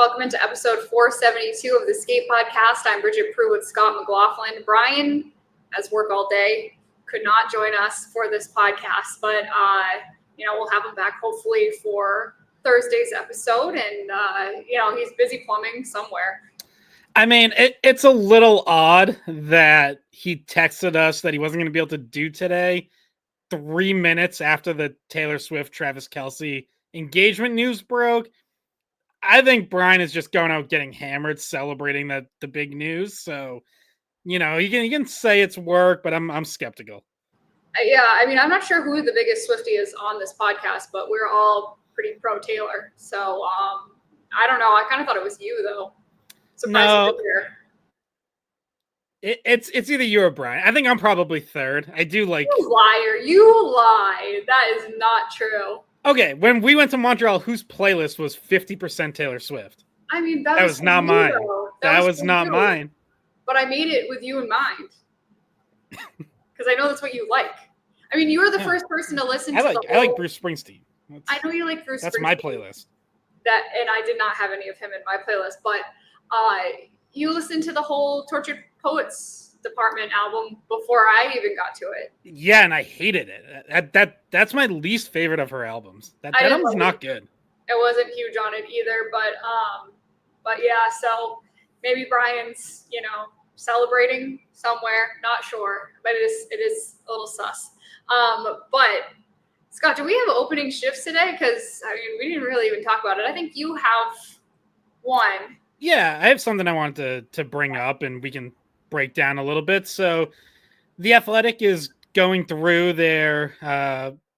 Welcome into episode 472 of the Skate Podcast. I'm Bridget Prue with Scott McLaughlin. Brian has work all day, could not join us for this podcast, but we'll have him back hopefully for Thursday's episode. And he's busy plumbing somewhere. I mean, it's a little odd that he texted us that he wasn't going to be able to do today 3 minutes after the Taylor Swift, Travis Kelce engagement news broke. I think Brian is just going out getting hammered, celebrating the big news. So, he can say it's work, but I'm skeptical. Yeah, I mean, I'm not sure who the biggest Swiftie is on this podcast, but we're all pretty pro Taylor. So, I don't know. I kind of thought it was you, though. No, it's either you or Brian. I think I'm probably third. I do like... You liar. You lie. That is not true. Okay, when we went to Montreal, whose playlist was 50% Taylor Swift? I mean, that was not mine. That was not mine. But I made it with you in mind. Because I know that's what you like. I mean, you were the first person to listen to I like Bruce Springsteen. I know you like Bruce Springsteen. That's my playlist. And I did not have any of him in my playlist, but you listened to the whole Tortured Poets Department album before I even got to it. Yeah, and I hated it. That's my least favorite of her albums. That album's not good. I wasn't huge on it either, but yeah, so maybe Brian's, celebrating somewhere, not sure, but it is a little sus. But Scott, do we have opening shifts today? Because we didn't really even talk about it. I think you have one. Yeah, I have something I wanted to bring up, and we can break down a little bit. So the Athletic is going through their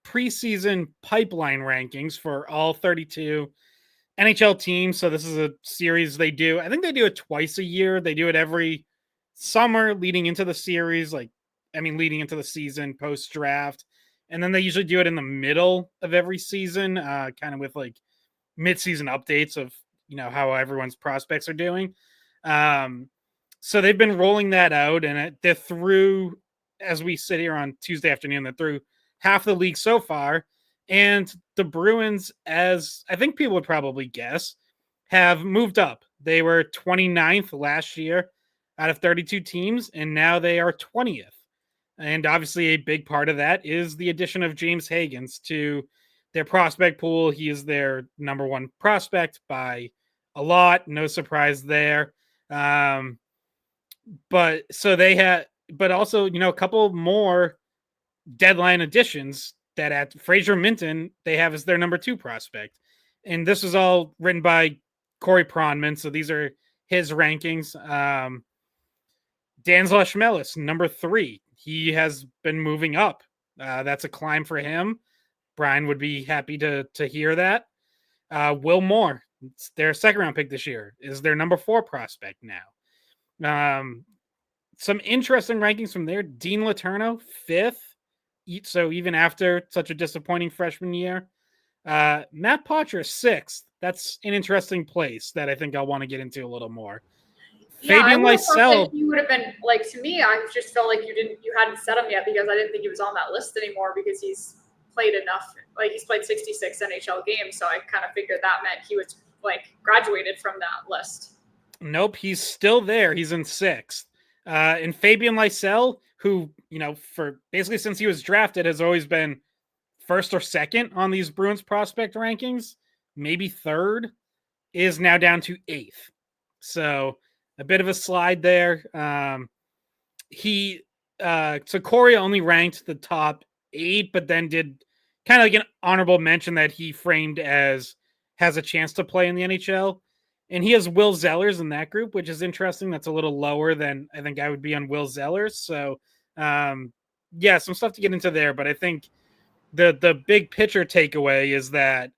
preseason pipeline rankings for all 32 NHL teams. So this is a series they do. I think they do it twice a year. They do it every summer leading into the series, leading into the season, post-draft. And then they usually do it in the middle of every season, kind of with mid-season updates of how everyone's prospects are doing. So they've been rolling that out, and they're through, as we sit here on Tuesday afternoon, they're through half the league so far. And the Bruins, as I think people would probably guess, have moved up. They were 29th last year out of 32 teams, and now they are 20th. And obviously a big part of that is the addition of James Higgins to their prospect pool. He is their number one prospect by a lot. No surprise there. But also, a couple more deadline additions that at Fraser Minton, they have as their number two prospect. And this was all written by Corey Pronman. So these are his rankings. Danzel Schmelis, number 3. He has been moving up. That's a climb for him. Brian would be happy to hear that. Will Moore, their second round pick this year, is their number 4 prospect now. Some interesting rankings from there. Dean Letourneau, 5th. So even after such a disappointing freshman year. Matt Poitras, 6th. That's an interesting place that I think I'll want to get into a little more. Yeah, Fabian Lysell. You would have been to me. I just felt like you hadn't set him yet because I didn't think he was on that list anymore because he's played enough. He's played 66 NHL games, so I kind of figured that meant he was graduated from that list. Nope, he's still there. He's in 6th. And Fabian Lysell, who for basically since he was drafted has always been 1st or 2nd on these Bruins prospect rankings, maybe 3rd, is now down to 8th. So a bit of a slide there. So Corey only ranked the top 8, but then did kind of an honorable mention that he framed as has a chance to play in the NHL. And he has Will Zellers in that group, which is interesting. That's a little lower than I think I would be on Will Zellers. So, some stuff to get into there. But I think the big picture takeaway is that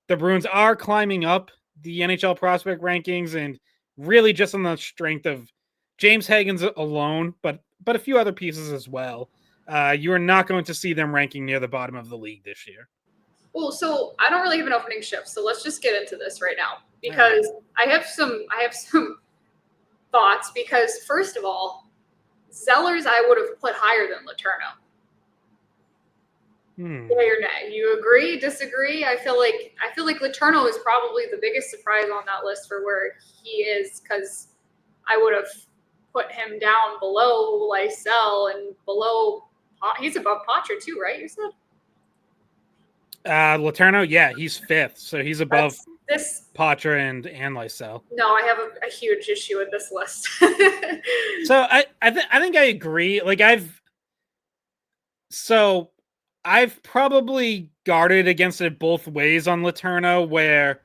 the Bruins are climbing up the NHL prospect rankings, and really just on the strength of James Higgins alone, but a few other pieces as well. You are not going to see them ranking near the bottom of the league this year. Well, so I don't really have an opening shift, so let's just get into this right now because I have some thoughts. Because first of all, Zellers I would have put higher than Letourneau. Yay or nay? You agree? Disagree? I feel like Letourneau is probably the biggest surprise on that list for where he is, because I would have put him down below Lysell and below. He's above Poitras too, right? You said. Letourneau, yeah, he's 5th, so he's above Poitras and Lysell. No, I have a huge issue with this list. So I think I agree. Like I've probably guarded against it both ways on Letourneau, where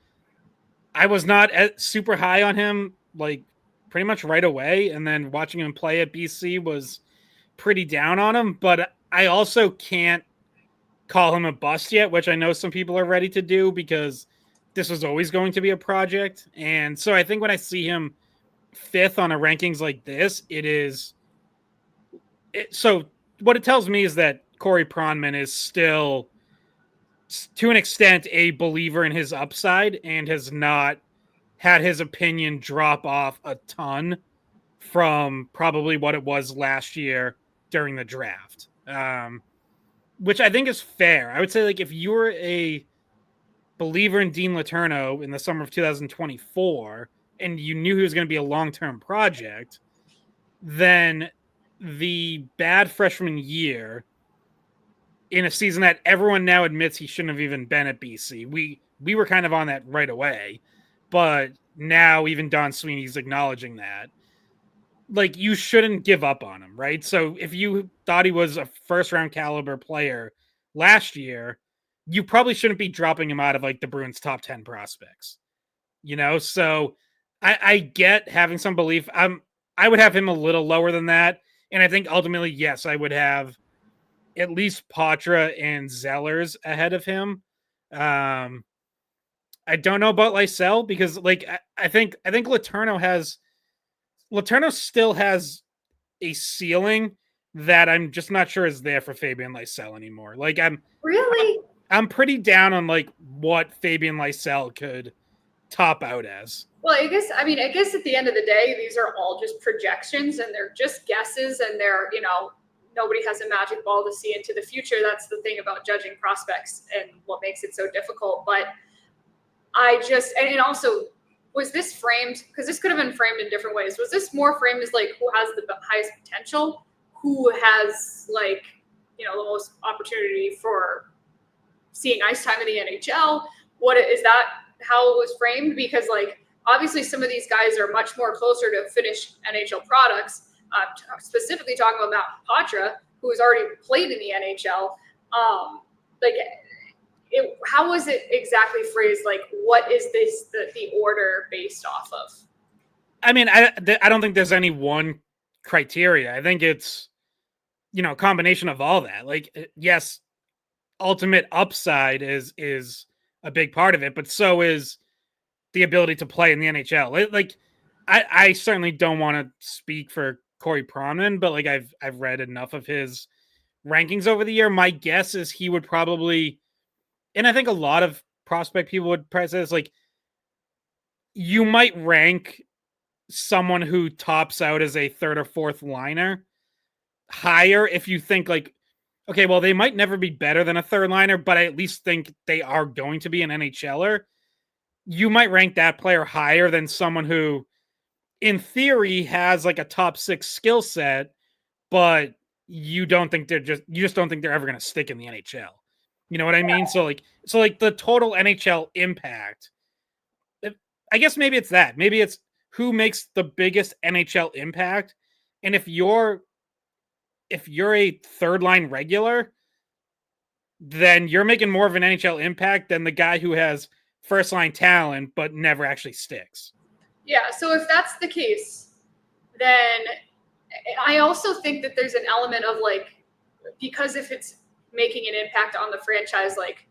I was not super high on him, like pretty much right away, and then watching him play at BC was pretty down on him. But I also can't call him a bust yet, which I know some people are ready to do, because this was always going to be a project. And so I think when I see him 5th on a rankings like this, so what it tells me is that Corey Pronman is still, to an extent, a believer in his upside and has not had his opinion drop off a ton from probably what it was last year during the draft. Which I think is fair. I would say, like, if you were a believer in Dean Letourneau in the summer of 2024 and you knew he was going to be a long-term project, then the bad freshman year in a season that everyone now admits he shouldn't have even been at BC. We were kind of on that right away, but now even Don Sweeney's acknowledging that. Like, you shouldn't give up on him, right? So if you thought he was a first-round caliber player last year, you probably shouldn't be dropping him out of, like, the Bruins' top 10 prospects. So I get having some belief. I would have him a little lower than that, and I think ultimately, yes, I would have at least Poitras and Zellers ahead of him. I don't know about Lysell, because, like, I think Letourneau still has a ceiling that I'm just not sure is there for Fabian Lysell anymore. Like, I'm pretty down on, like, what Fabian Lysell could top out as. Well, I guess at the end of the day, these are all just projections and they're just guesses, and they're, nobody has a magic ball to see into the future. That's the thing about judging prospects and what makes it so difficult. But and also, was this framed, because this could have been framed in different ways. Was this more framed as, like, who has the highest potential, who has, like, the most opportunity for seeing ice time in the NHL? What is that how it was framed? Because, like, obviously some of these guys are much more closer to finished NHL products. Specifically talking about Matt Poitras, who has already played in the NHL. How was it exactly phrased? Like, what is the order based off of? I mean, I don't think there's any one criteria. I think it's, a combination of all that. Like, yes, ultimate upside is a big part of it, but so is the ability to play in the NHL. Like, I certainly don't want to speak for Corey Pronman, but, like, I've read enough of his rankings over the year. My guess is he would probably, and I think a lot of prospect people would price this, like, you might rank someone who tops out as a 3rd or 4th liner higher if you think, like, okay, well, they might never be better than a 3rd liner, but I at least think they are going to be an NHLer. You might rank that player higher than someone who, in theory, has, like, a top 6 skill set, but you just don't think they're ever going to stick in the NHL. You know what I mean? So the total NHL impact, I guess maybe it's that. Maybe it's who makes the biggest NHL impact. And if you're a 3rd line regular, then you're making more of an NHL impact than the guy who has 1st line talent but never actually sticks. Yeah, so if that's the case, then I also think that there's an element of, like, because if it's making an impact on the franchise, like,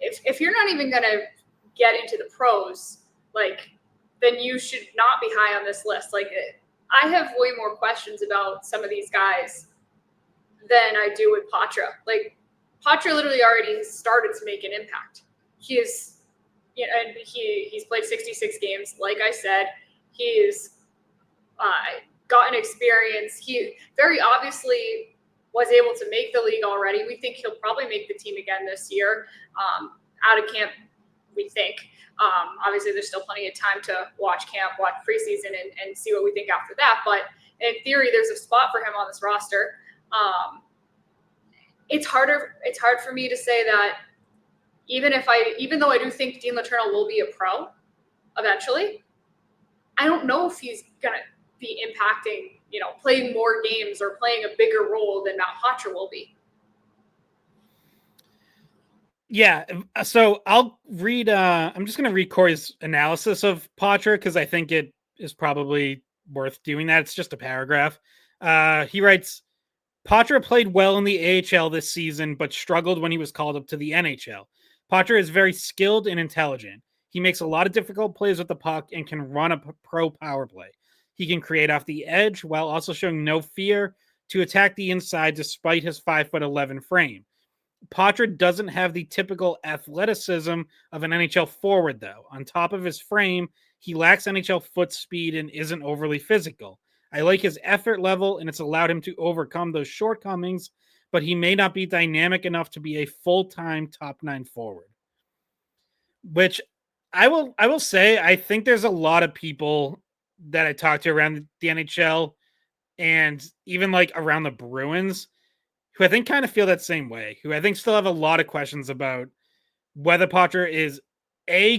if you're not even going to get into the pros, like, then you should not be high on this list. Like, I have way more questions about some of these guys than I do with Poitras. Like, Poitras literally already has started to make an impact. He is, and he's played 66 games. Like I said, he's gotten experience. He very obviously was able to make the league already. We think he'll probably make the team again this year. Out of camp, we think. Obviously, there's still plenty of time to watch camp, watch preseason, and see what we think after that. But in theory, there's a spot for him on this roster. It's hard for me to say that even though I do think Dean Letourneau will be a pro eventually, I don't know if he's gonna be impacting, playing more games or playing a bigger role than Matt Poitras will be. Yeah, so I'll read. I'm just going to read Corey's analysis of Poitras because I think it is probably worth doing that. It's just a paragraph. He writes, Poitras played well in the AHL this season, but struggled when he was called up to the NHL. Poitras is very skilled and intelligent. He makes a lot of difficult plays with the puck and can run a pro power play. He can create off the edge while also showing no fear to attack the inside despite his 5'11" frame. Poitras doesn't have the typical athleticism of an NHL forward, though. On top of his frame, he lacks NHL foot speed and isn't overly physical. I like his effort level, and it's allowed him to overcome those shortcomings, but he may not be dynamic enough to be a full-time top 9 forward. Which I will say, I think there's a lot of people that I talk to around the NHL and even like around the Bruins who I think kind of feel that same way, who I think still have a lot of questions about whether Poitras is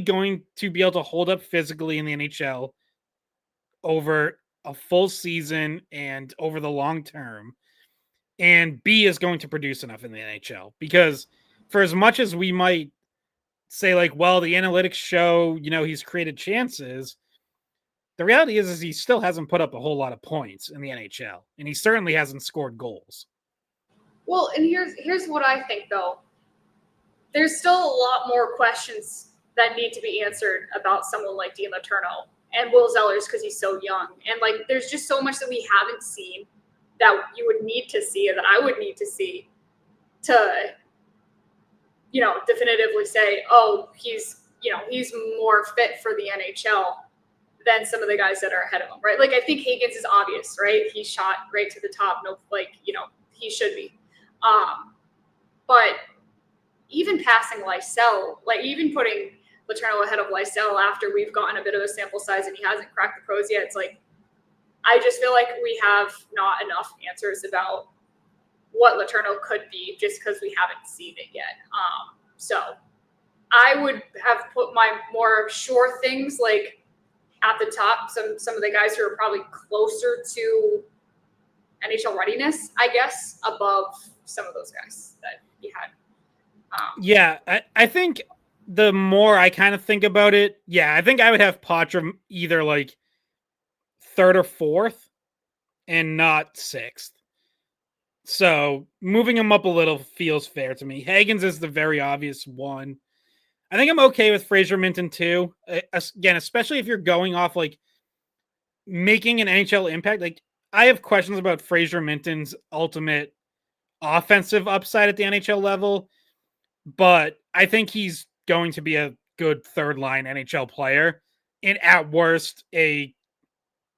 going to be able to hold up physically in the NHL over a full season and over the long term, and B is going to produce enough in the NHL. Because for as much as we might say like, well, the analytics show, he's created chances, the reality is he still hasn't put up a whole lot of points in the NHL, and he certainly hasn't scored goals. Well, and here's what I think, though. There's still a lot more questions that need to be answered about someone like Dean Letourneau and Will Zellers because he's so young. And, there's just so much that we haven't seen that you would need to see or that I would need to see to, definitively say, oh, he's more fit for the NHL than some of the guys that are ahead of him, right? I think Higgins is obvious, right? He shot right to the top. No, he should be. But even passing Lysell, even putting Letourneau ahead of Lysell after we've gotten a bit of a sample size and he hasn't cracked the pros yet, it's I just feel like we have not enough answers about what Letourneau could be just because we haven't seen it yet. So I would have put my more sure things at the top, some of the guys who are probably closer to NHL readiness, I guess, above some of those guys that you had. Yeah, I think the more I kind of think about it, I think I would have Poitras either third or fourth and not sixth. So moving him up a little feels fair to me. Higgins is the very obvious one. I think I'm okay with Fraser Minten too. Again, especially if you're going off making an NHL impact. I have questions about Fraser Minten's ultimate offensive upside at the NHL level, but I think he's going to be a good third line NHL player and at worst a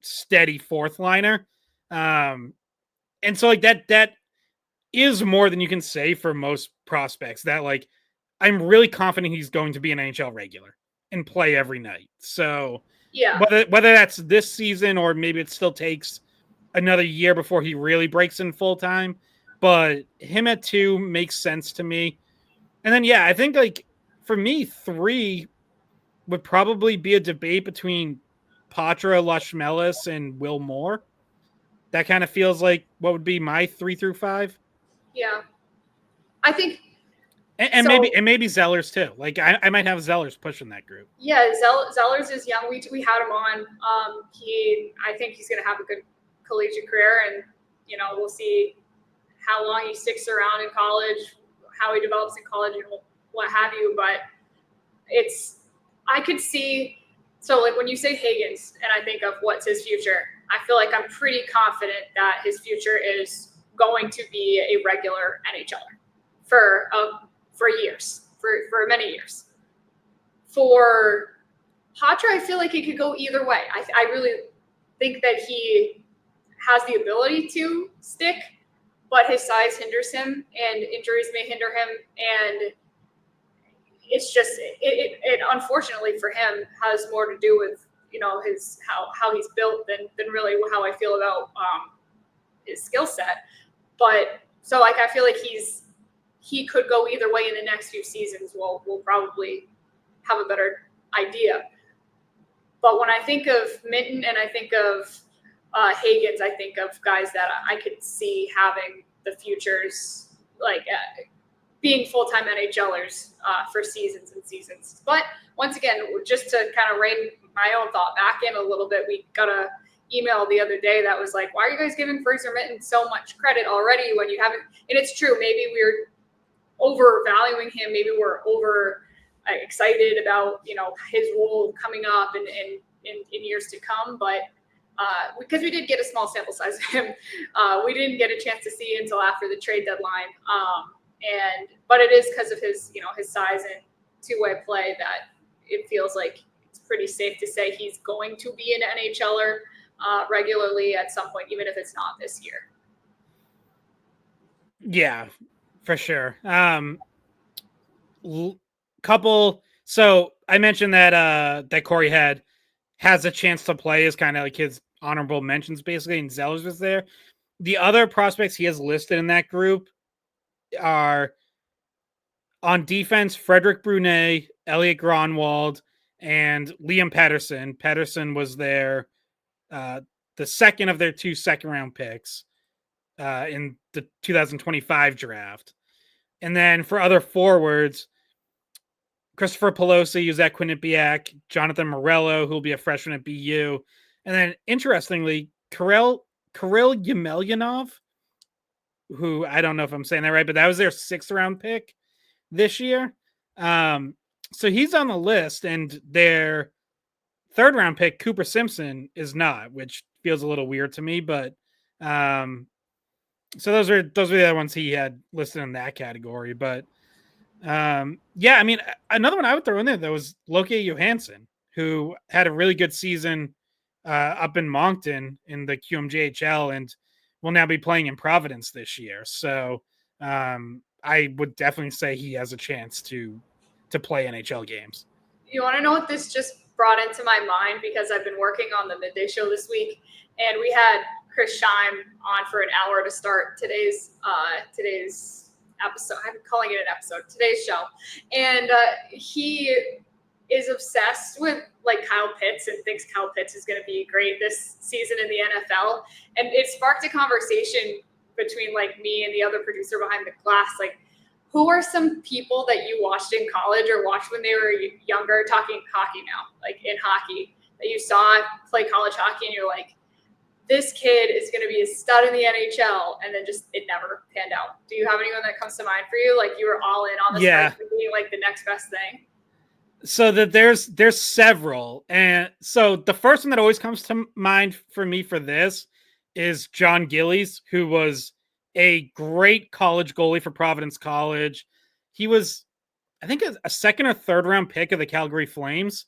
steady fourth liner. And so that is more than you can say for most prospects that I'm really confident he's going to be an NHL regular and play every night. So yeah, whether that's this season or maybe it still takes another year before he really breaks in full time, but him at 2 makes sense to me. And then, I think for me, 3 would probably be a debate between Poitras, Lashmelis, and Will Moore. That kind of feels like what would be my 3 through 5. Yeah. I think. And so, maybe Zellers too. I might have Zellers pushing that group. Yeah, Zellers is young. We had him on. I think he's going to have a good collegiate career, and we'll see how long he sticks around in college, how he develops in college, and what have you. But I could see. So when you say Higgins, and I think of what's his future, I feel like I'm pretty confident that his future is going to be a regular NHLer for years, for many years. For Poitras, I feel like it could go either way. I really think that he has the ability to stick, but his size hinders him, and injuries may hinder him, and it's just it unfortunately for him has more to do with his how he's built than really how I feel about his skill set. But so like I feel like he could go either way in the next few seasons. We'll probably have a better idea. But when I think of Minton and I think of Hagens, I think of guys that I could see having the futures, like being full-time NHLers for seasons and seasons. But once again, just to kind of rein my own thought back in a little bit, we got a email the other day that was like, why are you guys giving Fraser Minton so much credit already when you haven't? And it's true. Maybe we're overvaluing him. Maybe we're over excited about, his role coming up and in years to come. But because we did get a small sample size of him, we didn't get a chance to see until after the trade deadline. But it is because of his, his size and two-way play that it feels like it's pretty safe to say he's going to be an NHLer regularly at some point, even if it's not this year. Yeah, for sure. Couple. So I mentioned that Corey has a chance to play is kind of like his honorable mentions, basically, and Zellers was there. The other prospects he has listed in that group are on defense: Frederick Brunet, Elliot Gronwald, and Liam Pettersson. Pettersson was there, the second of their 2 second-round picks in the 2025 draft. And then for other forwards, Christopher Pelosi, Yuzek Quinnipiac, Jonathan Morello, who will be a freshman at BU. And then, interestingly, Kirill Yemelyanov, who I don't know if I'm saying that right, but that was their 6th-round pick this year. So he's on the list, and their 3rd-round pick, Cooper Simpson, is not, which feels a little weird to me. But so those are the other ones he had listed in that category. But yeah, I mean, another one I would throw in there though was Loke Johansson, who had a really good season up in Moncton in the QMJHL and will now be playing in Providence this year. So I would definitely say he has a chance to play NHL games. You want to know what this just brought into my mind, because I've been working on the midday show this week, and we had Chris Scheim on for an hour to start today's episode. I'm calling it an episode, today's show. And he is obsessed with like Kyle Pitts and thinks Kyle Pitts is going to be great this season in the NFL. And it sparked a conversation between like me and the other producer behind the glass. Like, who are some people that you watched in college or watched when they were younger, talking hockey now, like in hockey, that you saw play college hockey and you're like, this kid is going to be a stud in the NHL, and then just it never panned out. Do you have anyone that comes to mind for you? Like you were all in on this guy being like the next best thing? So that there's several. And so the first one that always comes to mind for me for this is John Gillies, who was a great college goalie for Providence College. He was, I think, a 2nd or 3rd round pick of the Calgary Flames.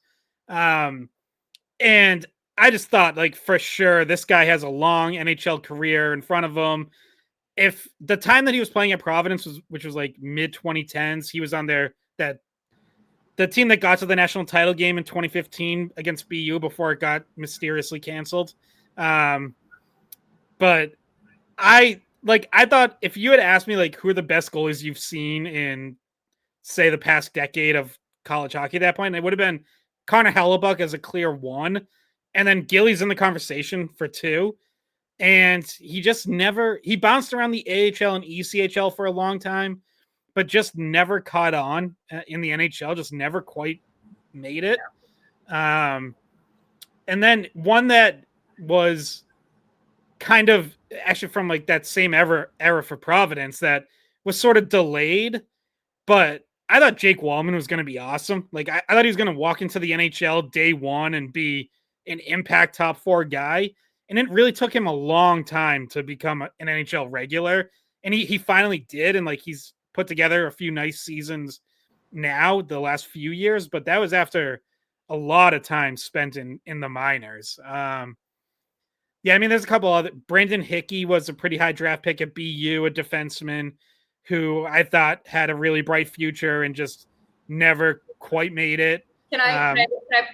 And I just thought, like, for sure, this guy has a long NHL career in front of him. If the time that he was playing at Providence which was like mid 2010s, he was on the team that got to the national title game in 2015 against BU before it got mysteriously canceled. But I thought if you had asked me like who are the best goalies you've seen in, say, the past decade of college hockey at that point, it would have been Connor Hellebuck as a clear 1. And then Gillies in the conversation for 2. And he bounced around the AHL and ECHL for a long time, but just never caught on in the NHL, just never quite made it. And then one that was kind of actually from like that same era for Providence that was sort of delayed, but I thought Jake Wallman was going to be awesome. Like I thought he was going to walk into the NHL day 1 and be an impact top 4 guy. And it really took him a long time to become an NHL regular. And he finally did. And like, he's put together a few nice seasons now, the last few years, but that was after a lot of time spent in the minors. Yeah, I mean, there's a couple other. Brandon Hickey was a pretty high draft pick at BU, a defenseman who I thought had a really bright future and just never quite made it. Can I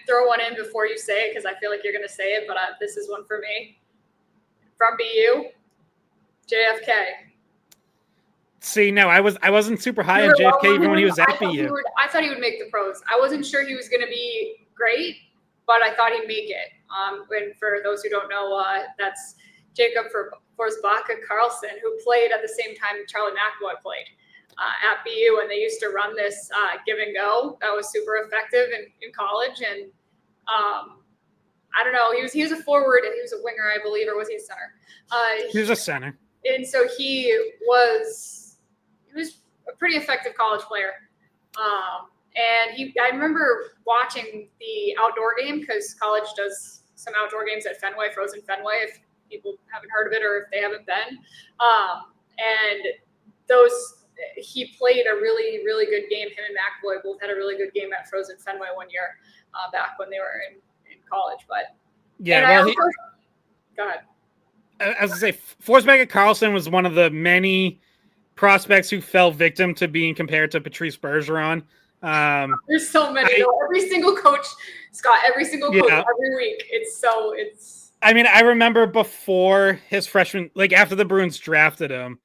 throw one in before you say it? Because I feel like you're going to say it, but this is one for me. From BU, JFK. See, no, I wasn't super high on JFK even when he was at BU. I thought he would make the pros. I wasn't sure he was going to be great, but I thought he'd make it. And for those who don't know, that's Jacob Forsbacka Carlson, who played at the same time Charlie McAvoy played at BU, and they used to run this give and go that was super effective in college. And I don't know, he was a forward and he was a winger, I believe, or was he a center? He was a center, and so he was a pretty effective college player. And I remember watching the outdoor game because college does some outdoor games at Fenway, Frozen Fenway, if people haven't heard of it or if they haven't been. And he played a really, really good game. Him and McAvoy both had a really good game at Frozen Fenway one year back when they were in college. But yeah, go ahead. I was going to say, Forsbacka Carlson was one of the many prospects who fell victim to being compared to Patrice Bergeron. There's so many. Every single coach, Scott, every week. I mean, I remember before his freshman, like after the Bruins drafted him,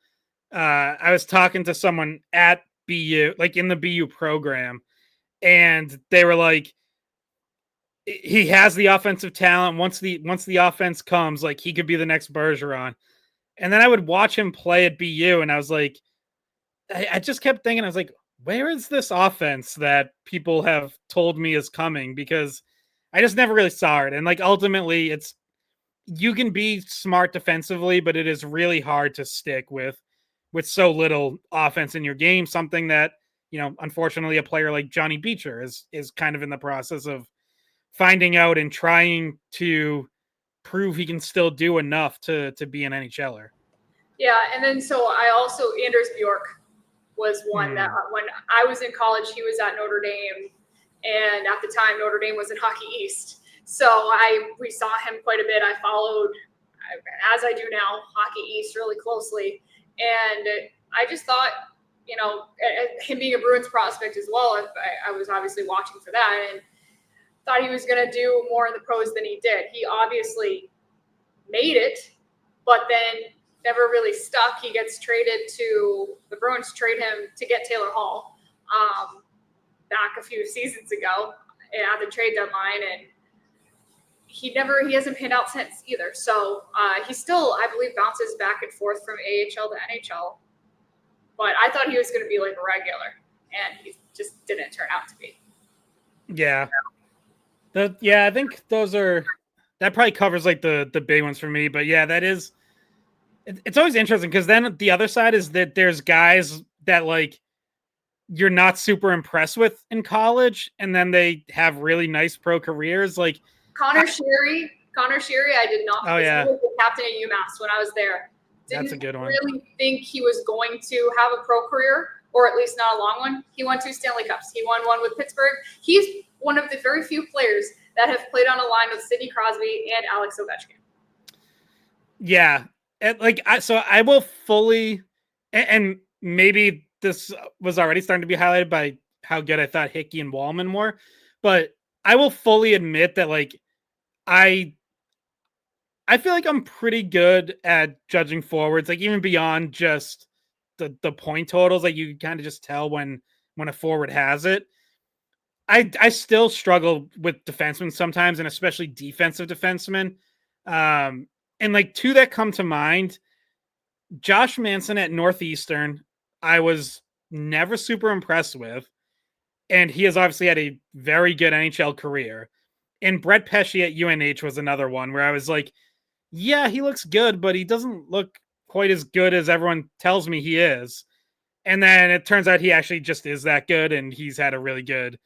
I was talking to someone at BU, like in the BU program, and they were like, he has the offensive talent. Once the offense comes, like he could be the next Bergeron. And then I would watch him play at BU, and I was like, I just kept thinking, I was like, where is this offense that people have told me is coming? Because I just never really saw it. And like ultimately, you can be smart defensively, but it is really hard to stick with so little offense in your game. Something that, unfortunately, a player like Johnny Beecher is kind of in the process of finding out and trying to prove he can still do enough to be an NHLer. Yeah, and then so I also Anders Bjork was one that when I was in college, he was at Notre Dame, and at the time Notre Dame was in Hockey East, so we saw him quite a bit. I followed, as I do now, Hockey East really closely, and I just thought, him being a Bruins prospect as well, I was obviously watching for that, and thought he was going to do more in the pros than he did. He obviously made it, but then never really stuck. He gets traded to the Bruins, trade him to get Taylor Hall back a few seasons ago at the trade deadline, and he hasn't panned out since either. So he still, I believe, bounces back and forth from AHL to NHL. But I thought he was going to be like a regular, and he just didn't turn out to be. Yeah. I think that probably covers like the big ones for me. But yeah, it's always interesting because then the other side is that there's guys that like you're not super impressed with in college, and then they have really nice pro careers. Like Connor Sherry, I did not. Oh yeah, he was the captain at UMass when I was there. That's a good one. Really think he was going to have a pro career, or at least not a long one. He won 2 Stanley Cups. He won one with Pittsburgh. He's one of the very few players that have played on a line with Sidney Crosby and Alex Ovechkin. Yeah. I will fully, and maybe this was already starting to be highlighted by how good I thought Hickey and Wallman were, but I will fully admit that like I feel like I'm pretty good at judging forwards, like even beyond just the point totals. Like you kind of just tell when a forward has it. I still struggle with defensemen sometimes, and especially defensive defensemen. And like two that come to mind, Josh Manson at Northeastern, I was never super impressed with. And he has obviously had a very good NHL career. And Brett Pesce at UNH was another one where I was like, yeah, he looks good, but he doesn't look quite as good as everyone tells me he is. And then it turns out he actually just is that good, and he's had a really good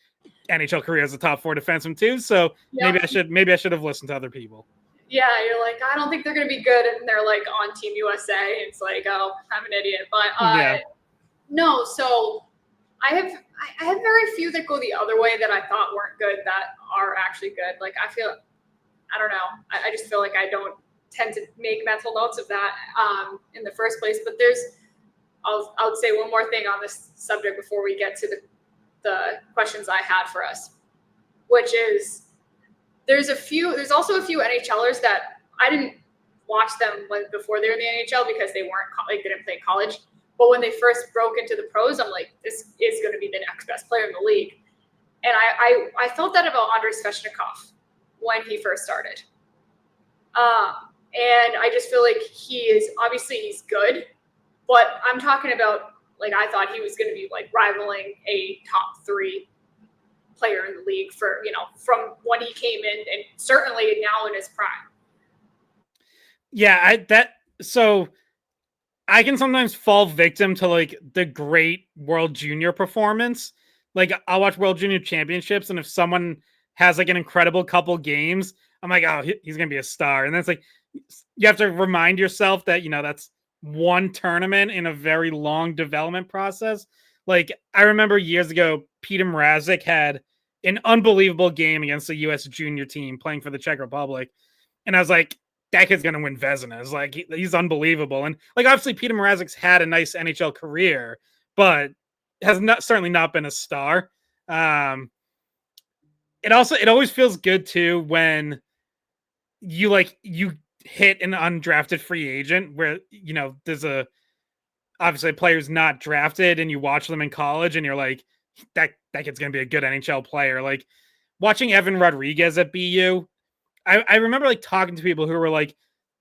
NHL career as a top 4 defenseman too. So maybe I should have listened to other people. Yeah, you're like, I don't think they're going to be good, and they're like on Team USA. It's like, oh, I'm an idiot. But no, so I have very few that go the other way that I thought weren't good that are actually good. Like I don't know. I just feel like I don't tend to make mental notes of that in the first place. But I'll say one more thing on this subject before we get to the questions I had for us, which is there's also a few NHLers that I didn't watch them before they were in the NHL because they didn't play college. But when they first broke into the pros, I'm like, this is going to be the next best player in the league. And I felt that about Andrei Svechnikov when he first started. And I just feel like he's good, but I'm talking about, like, I thought he was going to be like rivaling a top 3 player in the league for, from when he came in, and certainly now in his prime. Yeah, so I can sometimes fall victim to like the great World Junior performance. Like, I'll watch World Junior Championships, and if someone has like an incredible couple games, I'm like, oh, he's gonna be a star. And then it's like you have to remind yourself that that's one tournament in a very long development process. Like, I remember years ago, Peter Mrazek had an unbelievable game against the U.S. junior team playing for the Czech Republic, and I was like, that kid's gonna win Vezina. Like, he's unbelievable. And like, obviously Peter Mrazek's had a nice NHL career, but has certainly not been a star. It always feels good too when you hit an undrafted free agent where there's obviously a player's not drafted, and you watch them in college and you're like, that kid's gonna be a good NHL player. Like, watching Evan Rodriguez at BU, I remember like talking to people who were like,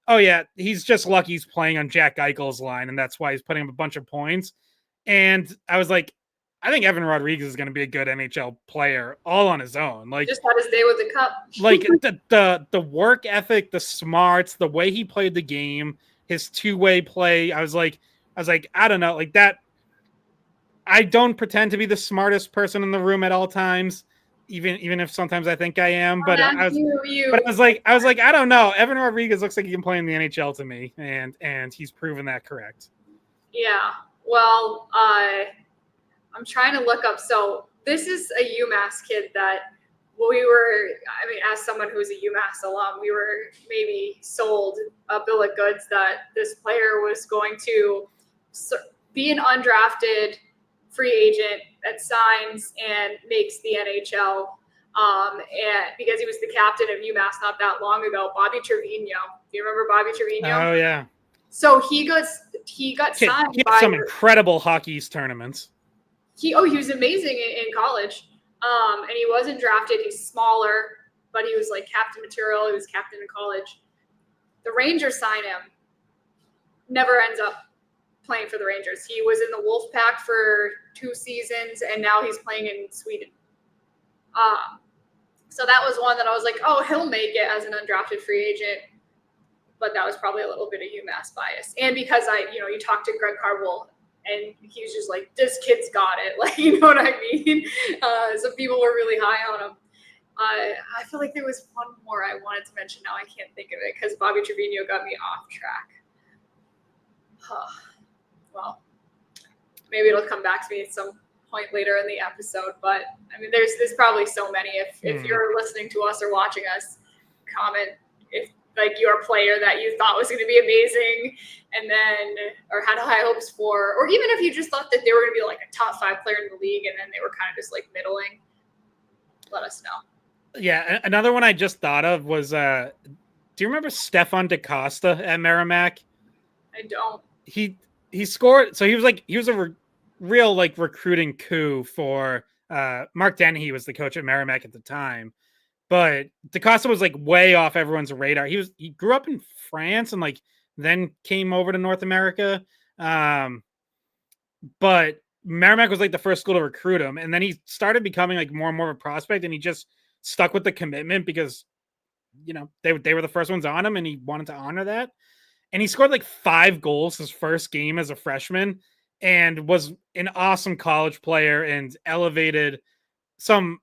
oh yeah, he's just lucky he's playing on Jack Eichel's line, and that's why he's putting up a bunch of points. And I was like, I think Evan Rodriguez is going to be a good NHL player all on his own. Like, just had his day with the cup. Like, the work ethic, the smarts, the way he played the game, his two-way play. I was like, I don't know, like that. I don't pretend to be the smartest person in the room at all times, even if sometimes I think I am. But I was like, I don't know. Evan Rodriguez looks like he can play in the NHL to me, and he's proven that correct. Yeah. Well, I'm trying to look up. So this is a UMass kid that as someone who's a UMass alum, we were maybe sold a bill of goods that this player was going to be an undrafted free agent that signs and makes the NHL. And because he was the captain of UMass not that long ago, Bobby Trevino. Do you remember Bobby Trevino? Oh yeah. So he got signed. He had some incredible hockey tournaments. He was amazing in college. And he wasn't drafted. He's smaller, but he was like captain material. He was captain in college. The Rangers sign him. Never ends up playing for the Rangers. He was in the Wolfpack for 2 seasons, and now he's playing in Sweden. So that was one that I was like, oh, he'll make it as an undrafted free agent. But that was probably a little bit of UMass bias. And because you talked to Greg Carwell, and he was just like, this kid's got it. Like, you know what I mean? Some people were really high on him. I feel like there was one more I wanted to mention. Now I can't think of it because Bobby Trevino got me off track. Well, maybe it'll come back to me at some point later in the episode. But I mean, there's probably so many. If you're listening to us or watching us, comment if like your player that you thought was going to be amazing or had high hopes for, or even if you just thought that they were going to be like a top 5 player in the league and then they were kind of just like middling, let us know. Yeah. Another one I just thought of was, do you remember Stefan DaCosta at Merrimack? I don't. He scored. So he was a real like recruiting coup for, Mark Dennehy was the coach at Merrimack at the time. But DaCosta was like way off everyone's radar. He grew up in France and like then came over to North America. But Merrimack was like the first school to recruit him. And then he started becoming like more and more of a prospect, and he just stuck with the commitment because, they were the first ones on him and he wanted to honor that. And he scored like 5 goals his first game as a freshman and was an awesome college player and elevated some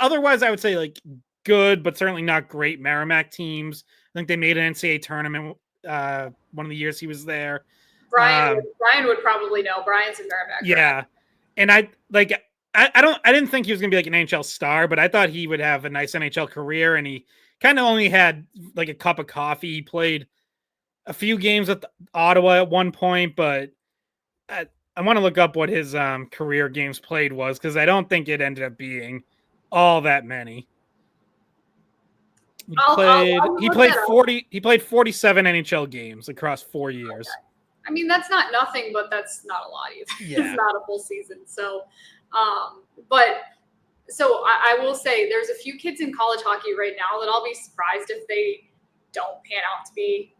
otherwise, I would say like good, but certainly not great Merrimack teams. I think they made an NCAA tournament one of the years he was there. Brian would probably know. Brian's in Merrimack. Yeah, right? And I didn't think he was gonna be like an NHL star, but I thought he would have a nice NHL career, and he kind of only had like a cup of coffee. He played a few games at Ottawa at one point, but I want to look up what his career games played was, because I don't think it ended up being all that many. He played 47 NHL games across 4 years. Okay. I mean, that's not nothing, but that's not a lot either. Yeah. It's not a full season. So, so I will say there's a few kids in college hockey right now that I'll be surprised if they don't pan out to be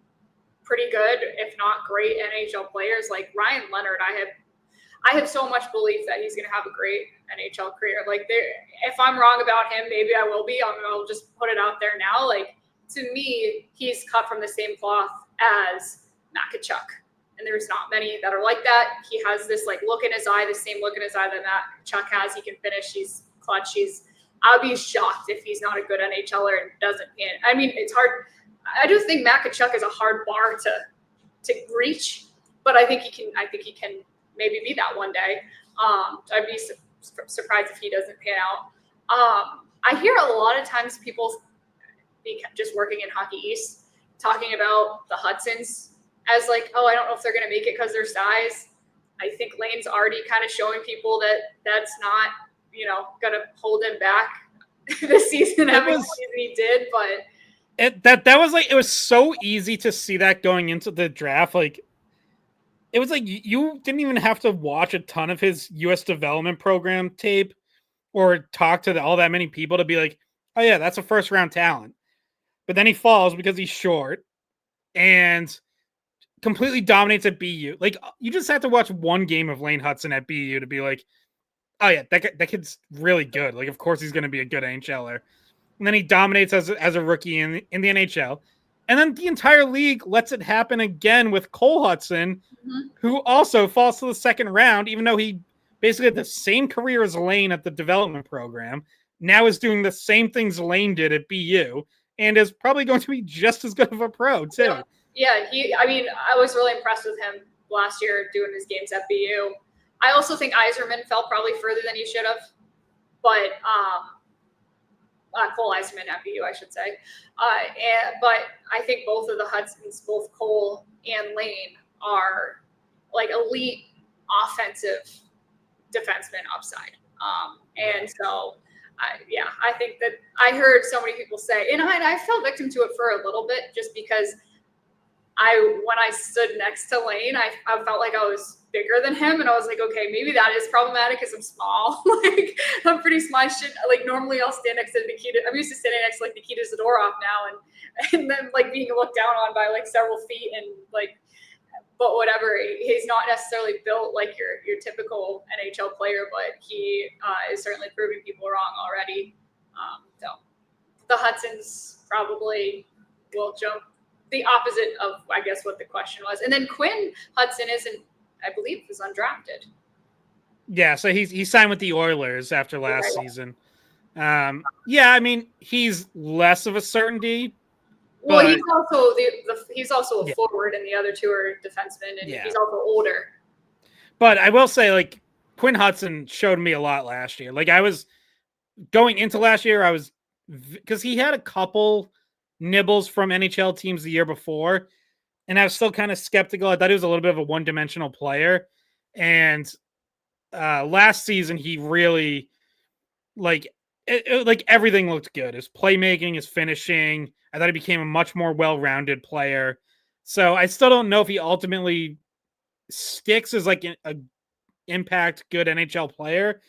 pretty good, if not great NHL players. Like Ryan Leonard, I have so much belief that he's going to have a great NHL career. Like, if I'm wrong about him, maybe I will be. I'll just put it out there now. Like, to me, he's cut from the same cloth as Makachuk. And there's not many that are like that. He has this like look in his eye, the same look in his eye that Makachuk has. He can finish. He's clutch. I'll be shocked if he's not a good NHLer and doesn't. I mean, it's hard. I just think Makachuk is a hard bar to reach, but I think he can maybe be that one day. I'd be surprised if he doesn't pan out. I hear a lot of times people just working in Hockey East talking about the Hudsons as like, oh, I don't know if they're going to make it because their size. I think Lane's already kind of showing people that that's not, going to hold him back this season. Season he did, but that was like, it was so easy to see that going into the draft. Like, it was like you didn't even have to watch a ton of his U.S. development program tape or talk to all that many people to be like, oh yeah, that's a first round talent. But then he falls because he's short and completely dominates at BU. Like, you just have to watch one game of Lane Hudson at BU to be like, oh yeah, that kid's really good. Like, of course he's going to be a good NHLer. And then he dominates as a rookie in the NHL. And then the entire league lets it happen again with Cole Hudson, who also falls to the second round, even though he basically had the same career as Lane at the development program, now is doing the same things Lane did at BU, and is probably going to be just as good of a pro, too. Yeah, I was really impressed with him last year doing his games at BU. I also think Yzerman fell probably further than he should have, but Cole Yzerman at BU, I should say. But I think both of the Hudsons, both Cole and Lane, are like elite offensive defenseman upside. And so, I think that I heard so many people say, and I fell victim to it for a little bit just because when I stood next to Lane, I felt like I was bigger than him, and I was like, okay, maybe that is problematic because I'm small. Like, I'm pretty small. Like, normally I'll stand next to Nikita. I'm used to standing next to like Nikita Zadorov now, and then like being looked down on by like several feet, and like, but whatever. He's not necessarily built like your typical NHL player, but he is certainly proving people wrong already. So the Hudsons probably will jump the opposite of, I guess, what the question was. And then Quinn Hudson I believe was undrafted. Yeah, so he signed with the Oilers after last season. Yeah, I mean, he's less of a certainty. Well, he's also he's also a forward, and the other two are defensemen, and he's also older. But I will say, like, Quinn Hudson showed me a lot last year. Like, I was going into last year, because he had a couple nibbles from NHL teams the year before, and I was still kind of skeptical. I thought he was a little bit of a one-dimensional player. And last season, he really, like everything looked good. His playmaking, his finishing. I thought he became a much more well-rounded player. So I still don't know if he ultimately sticks as like a impact good NHL player,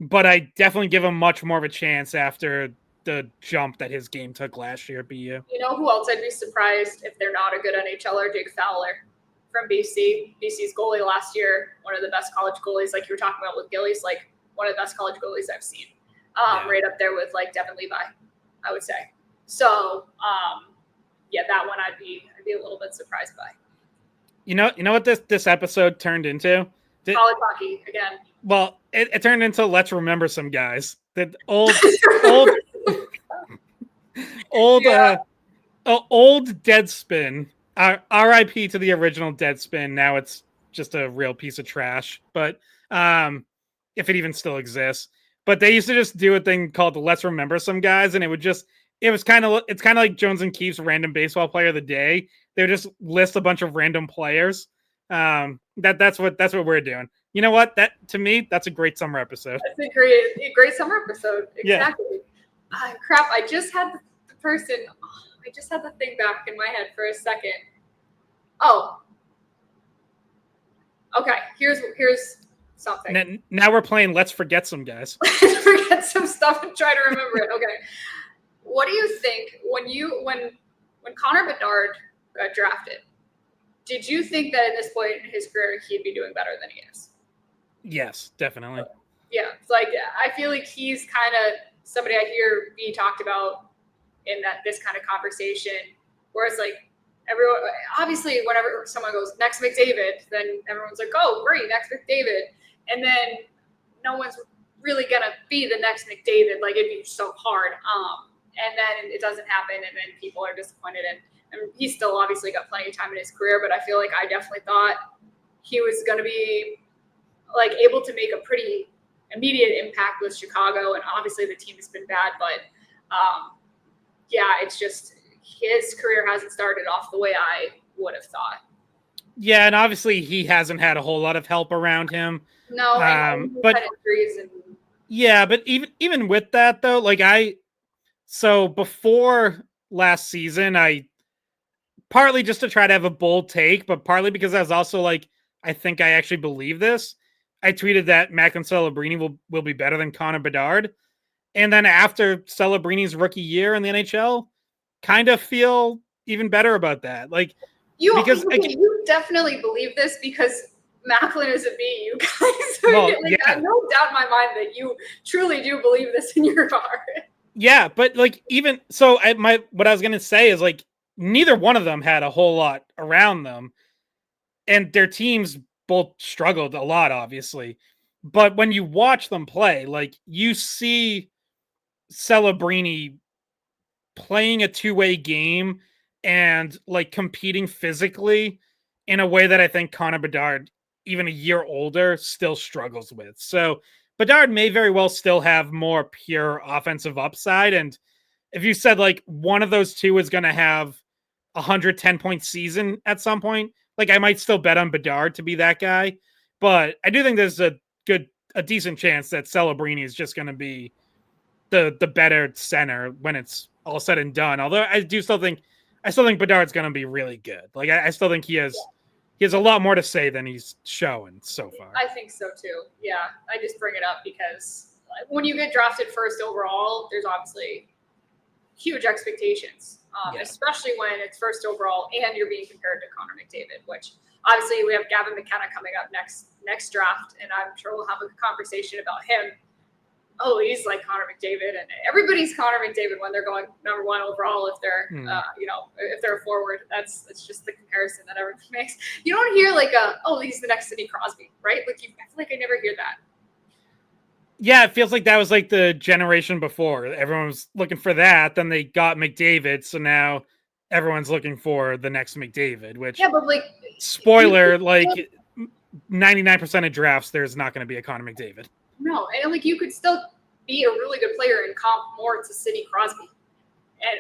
but I definitely give him much more of a chance after the jump that his game took last year at BU. You know who else I'd be surprised if they're not a good NHLer? Jake Fowler from BC. BC's goalie last year, one of the best college goalies, like you were talking about with Gillies, like one of the best college goalies I've seen. Right up there with like Devin Levi, I would say. So, that one I'd be a little bit surprised by. You know what this episode turned into? College hockey again. Well, it turned into let's remember some guys. The old Deadspin. R.I.P. to the original Deadspin. Now it's just a real piece of trash. But if it even still exists. But they used to just do a thing called the Let's Remember Some Guys, and it would just it's kind of like Jones and Keefe's random baseball player of the day. They just list a bunch of random players. That's what we're doing. You know what? That to me, that's a great summer episode. That's a great summer episode. Exactly. Yeah. Crap! I just had the person. I just had the thing back in my head for a second. Oh. Okay. Here's something. Now we're playing Let's Forget Some Guys. Let's forget some stuff and try to remember it. Okay. What do you think when Connor Bedard got drafted? Did you think that at this point in his career he'd be doing better than he is? Yes, definitely. Yeah, it's like I feel like he's kind of somebody I hear be talked about in this kind of conversation, where it's like everyone obviously whenever someone goes next McDavid, then everyone's like, oh great, next McDavid, and then no one's really gonna be the next McDavid. Like it'd be so hard, and then it doesn't happen, and then people are disappointed. And he's still obviously got plenty of time in his career, but I feel like I definitely thought he was going to be like able to make a pretty immediate impact with Chicago. And obviously the team has been bad, but yeah, it's just his career hasn't started off the way I would have thought. Yeah, and obviously he hasn't had a whole lot of help around him. No, but injuries and yeah, but even with that though, like so before last season, I partly just to try to have a bold take, but partly because I was also like, I think I actually believe this. I tweeted that Macklin Celebrini will be better than Connor Bedard. And then after Celebrini's rookie year in the NHL, kind of feel even better about that. Like you definitely believe this because Macklin is a B, you guys. Well, like, yeah. I have no doubt in my mind that you truly do believe this in your heart. Yeah, but like even so, what I was gonna say is like neither one of them had a whole lot around them, and their teams both struggled a lot, obviously. But when you watch them play, like you see Celebrini playing a two-way game and like competing physically in a way that I think Connor Bedard, even a year older, still struggles with. So Bedard may very well still have more pure offensive upside. And if you said like one of those two is going to have 110-point season at some point, like I might still bet on Bedard to be that guy. But I do think there's a decent chance that Celebrini is just going to be the better center when it's all said and done. Although I still think Bedard's going to be really good. Like I still think he has a lot more to say than he's showing so far. I think so too. Yeah, I just bring it up because when you get drafted first overall, there's obviously huge expectations, especially when it's first overall and you're being compared to Connor McDavid, which obviously we have Gavin McKenna coming up next draft, and I'm sure we'll have a conversation about him. Oh, he's like Connor McDavid, and everybody's Connor McDavid when they're going number one overall. If they're, if they're a forward, that's just the comparison that everyone makes. You don't hear like he's the next Sidney Crosby, right? Like I feel like I never hear that. Yeah, it feels like that was like the generation before. Everyone was looking for that. Then they got McDavid, so now everyone's looking for the next McDavid. Which but like spoiler, like 99% of drafts, there's not going to be a Connor McDavid. No, and like you could still be a really good player and comp more to Sidney Crosby,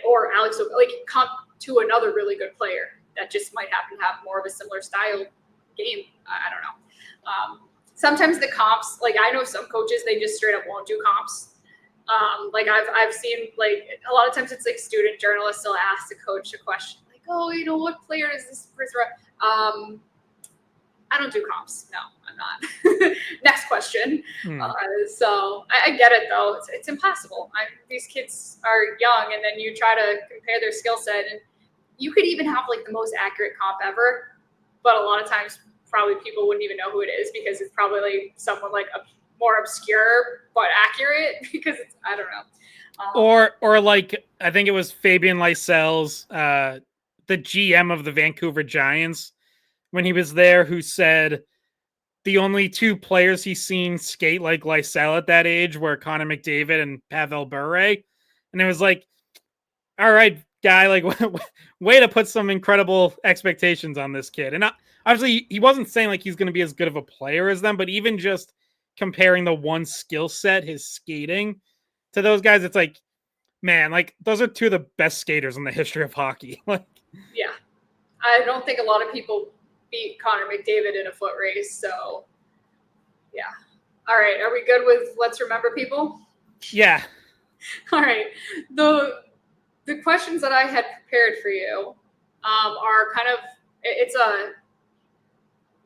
or Alex, like comp to another really good player that just might happen to have more of a similar style game. I don't know. Sometimes the comps, like I know some coaches, they just straight up won't do comps. Like I've seen like a lot of times it's like student journalists will ask the coach a question like, oh, what player is this person? I don't do comps. No, I'm not. Next question. So I get it though. It's impossible. These kids are young, and then you try to compare their skill set, and you could even have like the most accurate comp ever, but a lot of times probably people wouldn't even know who it is because it's probably like someone like a more obscure but accurate because I don't know. Or like I think it was Fabian Lysell's the GM of the Vancouver Giants when he was there, who said the only two players he's seen skate like Lysell at that age were Connor McDavid and Pavel Bure. And it was like, all right, guy, like way to put some incredible expectations on this kid. And obviously he wasn't saying like he's going to be as good of a player as them, but even just comparing the one skill set, his skating, to those guys, it's like Man, like those are two of the best skaters in the history of hockey. Like, Yeah. I don't think a lot of people beat Connor McDavid in a foot race. So, yeah. All right. Are we good with let's remember people? yeah. All right. The questions that I had prepared for you are kind of, it's a,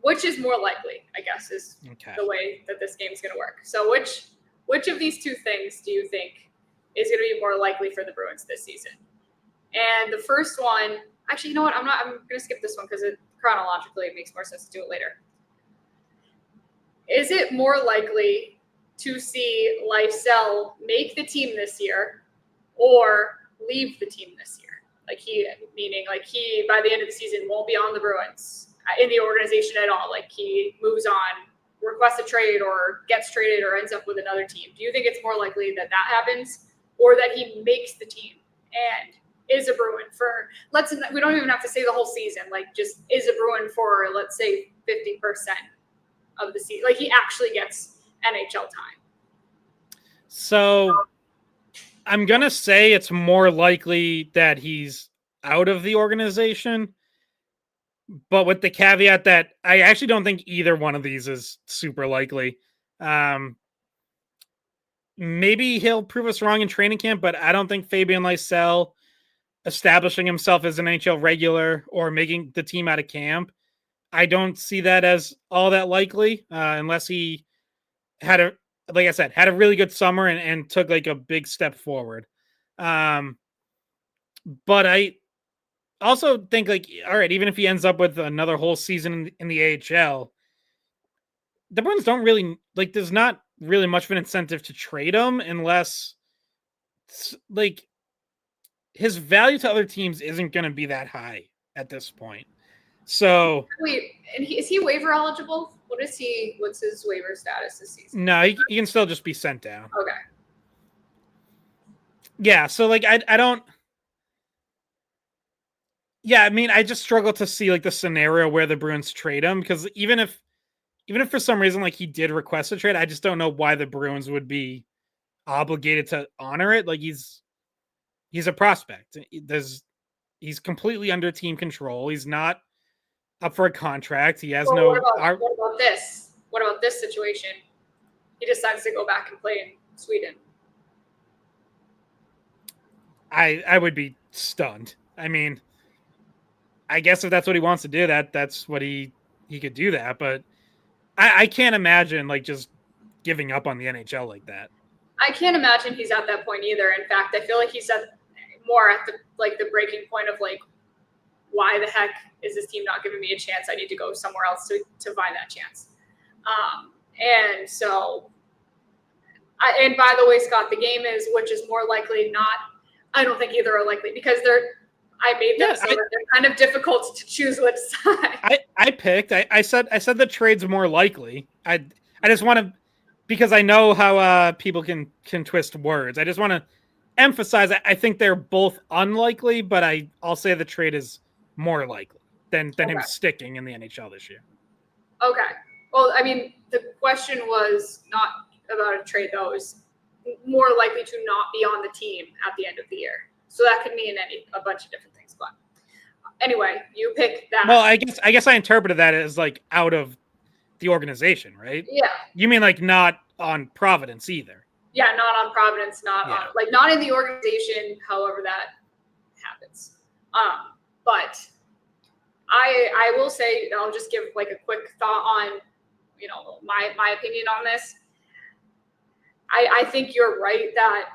which is more likely, I guess, is Okay. the way that this game's going to work. So which of these two things do you think is going to be more likely for the Bruins this season? And the first one, actually, you know what? I'm going to skip this one because chronologically it makes more sense to do it later. Is it more likely to see Lysell make the team this year or leave the team this year? Meaning he by the end of the season won't be on the Bruins in the organization at all. Like he moves on, requests a trade, or gets traded, or ends up with another team. Do you think it's more likely that happens, or that he makes the team and is a Bruin for we don't even have to say the whole season. Like just is a Bruin for let's say 50% of the season. Like he actually gets NHL time. So I'm going to say it's more likely that he's out of the organization, but with the caveat that I actually don't think either one of these is super likely. Maybe he'll prove us wrong in training camp, but I don't think Fabian Lysell establishing himself as an NHL regular or making the team out of camp, I don't see that as all that likely unless he had like I said, had a really good summer and took like a big step forward. But I also think like, all right, even if he ends up with another whole season in the AHL, the Bruins don't really like, there's not really much of an incentive to trade him unless like his value to other teams isn't going to be that high at this point. So wait, and is he waiver eligible? What's his waiver status this season? no, he can still just be sent down. Okay. Yeah, so like I don't. Yeah, I mean, I just struggle to see like the scenario where the Bruins trade him because even if for some reason like he did request a trade, I just don't know why the Bruins would be obligated to honor it. Like he's a prospect. He's completely under team control. He's not up for a contract. He has Well, no. what about this? What about this situation? He decides to go back and play in Sweden. I would be stunned. I mean, I guess if that's what he wants to do, that's what he could do that. But I can't imagine like just giving up on the NHL like that. I can't imagine he's at that point either. In fact, I feel like he's more at the breaking point of like, why the heck is this team not giving me a chance? I need to go somewhere else to find that chance. And so, and by the way, Scott, the game is which is more likely not. I don't think either are likely because I made them so that they're kind of difficult to choose which side. I picked. I said the trade's more likely. I just want to, because I know how people can twist words. I just want to emphasize I think they're both unlikely, but I'll say the trade is more likely than him sticking in the NHL this year. Okay. Well, I mean, the question was not about a trade, though. It was more likely to not be on the team at the end of the year. So that could mean a bunch of different things. But anyway, you pick that. Well, I guess I interpreted that as like out of the organization, right? Yeah. You mean like not on Providence either? Yeah, not on Providence, not in the organization, however that happens. But I will say, I'll just give like a quick thought on, my opinion on this. I think you're right that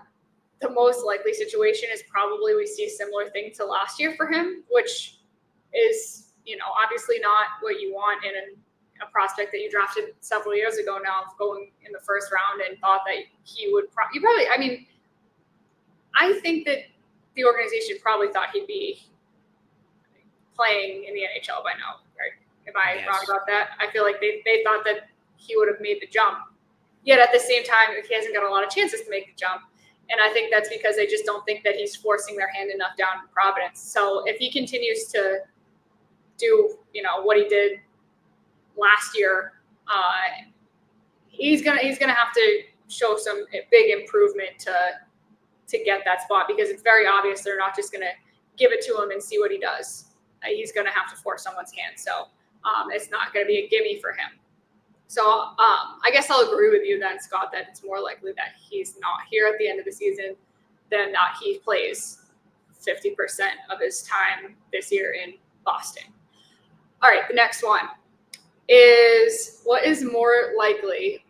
the most likely situation is probably we see a similar thing to last year for him, which is, obviously not what you want in a prospect that you drafted several years ago now, going in the first round and thought that he would I think that the organization probably thought he'd be playing in the NHL by now, right? Am I wrong about that? I feel like they thought that he would have made the jump. Yet at the same time, he hasn't got a lot of chances to make the jump. And I think that's because they just don't think that he's forcing their hand enough down in Providence. So if he continues to do, what he did last year, he's gonna have to show some big improvement to to get that spot, because it's very obvious they're not just going to give it to him and see what he does. He's going to have to force someone's hand. So it's not going to be a gimme for him. So I guess I'll agree with you then, Scott, that it's more likely that he's not here at the end of the season than that he plays 50% of his time this year in Boston. All right, the next one is, what is more likely,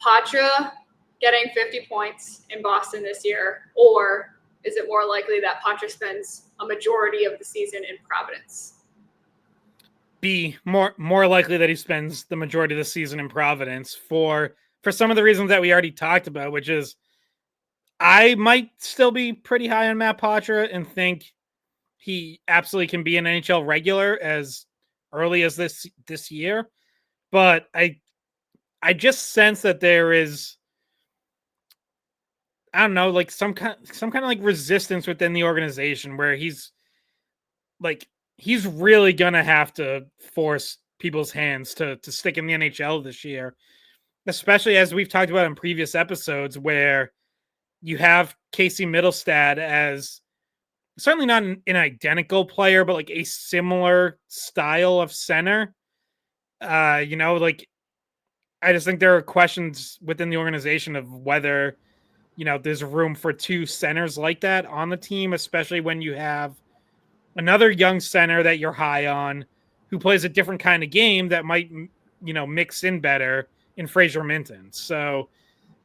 Poitras getting 50 points in Boston this year, or is it more likely that Poitras spends a majority of the season in Providence? Be more likely that he spends the majority of the season in Providence for some of the reasons that we already talked about, which is I might still be pretty high on Matt Poitras and think he absolutely can be an NHL regular as early as this year, but I just sense that there is, I don't know, like some kind of like resistance within the organization where he's really gonna have to force people's hands to stick in the NHL this year, especially as we've talked about in previous episodes, where you have Casey Middlestad as certainly not an identical player, but like a similar style of center. Like I just think there are questions within the organization of whether, there's room for two centers like that on the team, especially when you have another young center that you're high on who plays a different kind of game that might, mix in better in Fraser Minton. So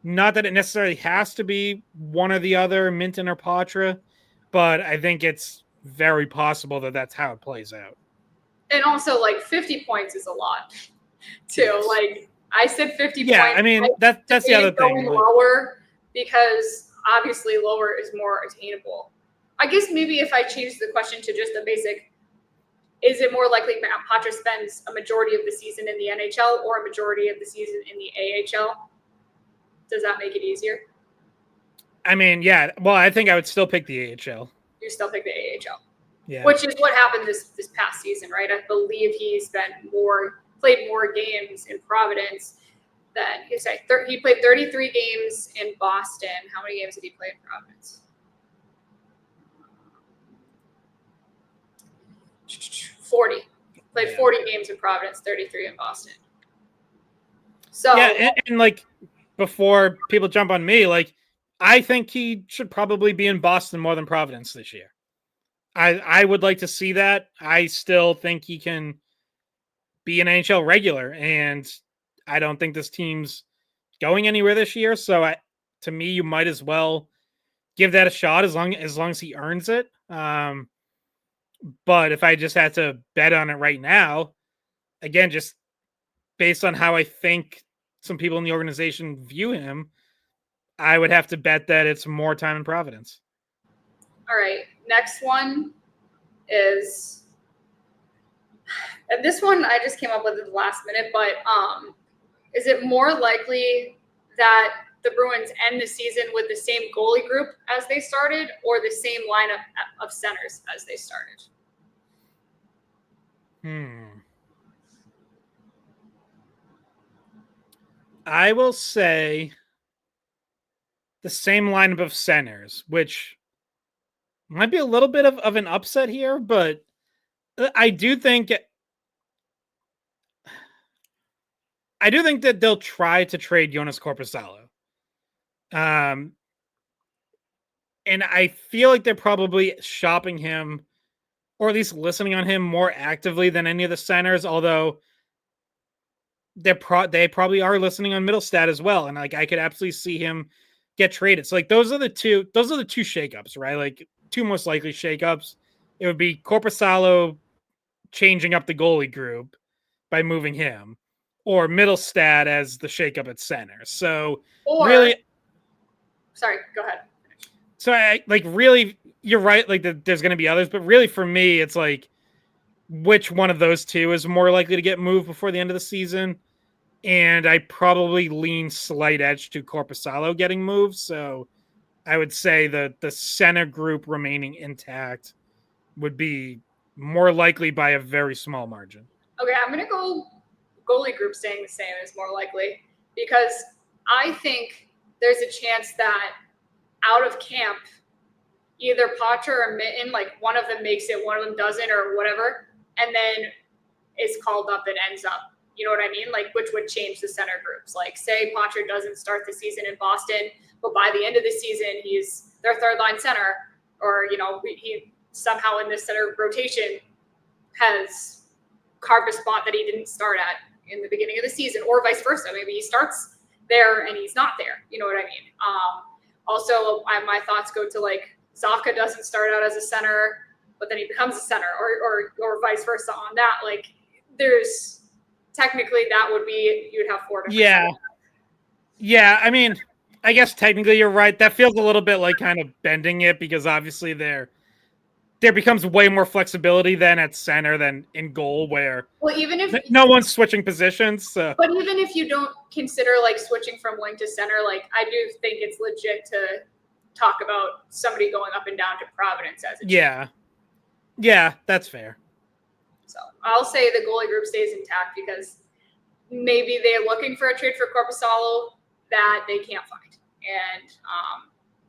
not that it necessarily has to be one or the other, Minton or Poitras, but I think it's very possible that that's how it plays out. And also, like, 50 points is a lot, too. Yes. Like, I said 50 points. Yeah, I mean, that's the other thing. Going lower, because obviously lower is more attainable. I guess maybe if I change the question to just a basic, is it more likely Matt Poitras spends a majority of the season in the NHL or a majority of the season in the AHL? Does that make it easier? I mean, yeah. Well, I think I would still pick the AHL. You still pick the AHL? Yeah. Which is what happened this past season, right? I believe he played more games in Providence than he played 33 games in Boston. How many games did he play in Providence? 40. Played 40 games in Providence, 33 in Boston. So yeah, and like before people jump on me, like I think he should probably be in Boston more than Providence this year. I would like to see that. I still think he can be an NHL regular, and I don't think this team's going anywhere this year. So to me, you might as well give that a shot as long as he earns it. But if I just had to bet on it right now, again, just based on how I think some people in the organization view him, I would have to bet that it's more time in Providence. All right. Next one is, and this one I just came up with at the last minute, but is it more likely that the Bruins end the season with the same goalie group as they started, or the same lineup of centers as they started? I will say the same lineup of centers, which might be a little bit of an upset here, but I do think that they'll try to trade Joonas Korpisalo. And I feel like they're probably shopping him, or at least listening on him more actively than any of the centers, although they probably are listening on Middlestad as well. And like I could absolutely see him get traded. So like those are the two shakeups, right? Like two most likely shakeups. It would be Korpisalo changing up the goalie group by moving him, or Middlestad as the shakeup at center. So really, sorry, go ahead. So really, you're right. Like there's going to be others, but really for me, it's like which one of those two is more likely to get moved before the end of the season. And I probably lean slight edge to Korpisalo getting moved. So I would say that the center group remaining intact would be more likely by a very small margin. Okay, I'm going to go goalie group staying the same is more likely, because I think there's a chance that out of camp, either Poitras or Mitten, like one of them makes it, one of them doesn't, or whatever, and then is called up and ends up. You know what I mean? Like, which would change the center groups. Like, say Poitras doesn't start the season in Boston, but by the end of the season, he's their third line center, or, you know, he somehow in this center rotation has carved a spot that he didn't start at in the beginning of the season, or vice versa. Maybe he starts there and he's not there. You know what I mean? Also, my thoughts go to, like, Zacha doesn't start out as a center, but then he becomes a center, or vice versa on that. Like, there's technically that would be, you'd have four different centers. Yeah, I mean, I guess technically you're right. That feels a little bit like kind of bending it, because obviously there becomes way more flexibility than at center than in goal, where even if no one's switching positions. So. But even if you don't consider, like, switching from wing to center, like, I do think it's legit to talk about somebody going up and down to Providence as a team. Yeah, that's fair. So I'll say the goalie group stays intact, because maybe they're looking for a trade for Korpisalo that they can't find. And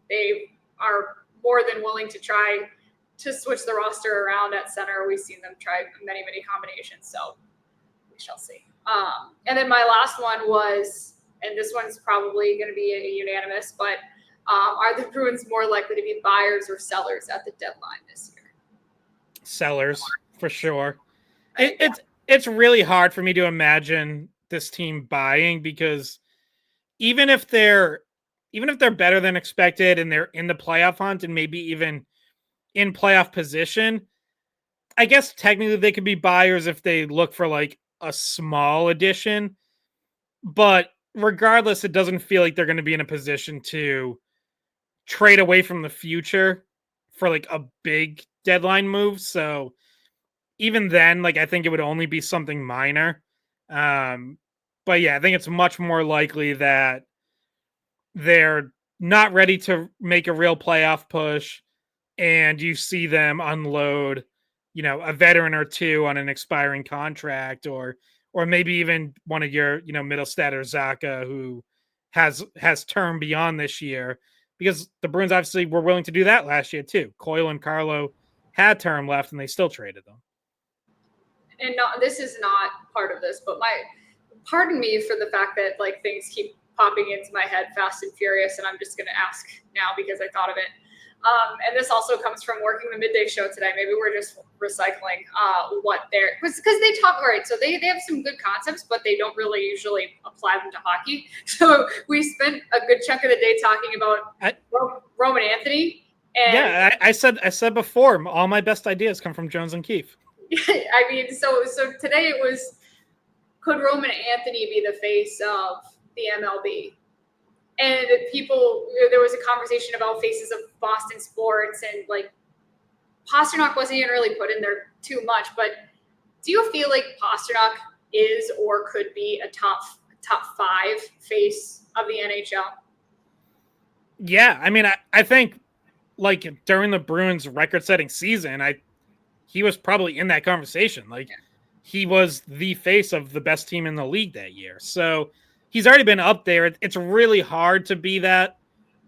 they are more than willing to try to switch the roster around at center. We've seen them try many, many combinations. So we shall see. And then my last one was, and this one's probably going to be a unanimous, but are the Bruins more likely to be buyers or sellers at the deadline this year? Sellers, for sure. It's really hard for me to imagine this team buying, because even if they're better than expected and they're in the playoff hunt and maybe even in playoff position, I guess technically they could be buyers if they look for, like, a small addition. But regardless, it doesn't feel like they're going to be in a position to trade away from the future for, like, a big deadline move. So even then, like, I think it would only be something minor. But yeah, I think it's much more likely that they're not ready to make a real playoff push, and you see them unload, you know, a veteran or two on an expiring contract, or maybe even one of your, you know, Middlestat or Zacha, who has term beyond this year, because the Bruins obviously were willing to do that last year too. Coyle and Carlo had term left, and they still traded them. And this is not part of this, but pardon me for the fact that, like, things keep popping into my head fast and furious, and I'm just going to ask now because I thought of it. And this also comes from working the midday show today. Maybe we're just recycling what they're, because they talk, all right, so they have some good concepts, but they don't really usually apply them to hockey. So we spent a good chunk of the day talking about Roman Anthony. And yeah, I said before, all my best ideas come from Jones and Keefe. I mean, so today it was, could Roman Anthony be the face of the MLB? And there was a conversation about faces of Boston sports, and, like, Pastrnak wasn't even really put in there too much. But do you feel like Pastrnak is or could be a top 5 face of the NHL? Yeah, I mean, I think, like, during the Bruins' record-setting season, he was probably in that conversation. Like, he was the face of the best team in the league that year. So he's already been up there. It's really hard to be that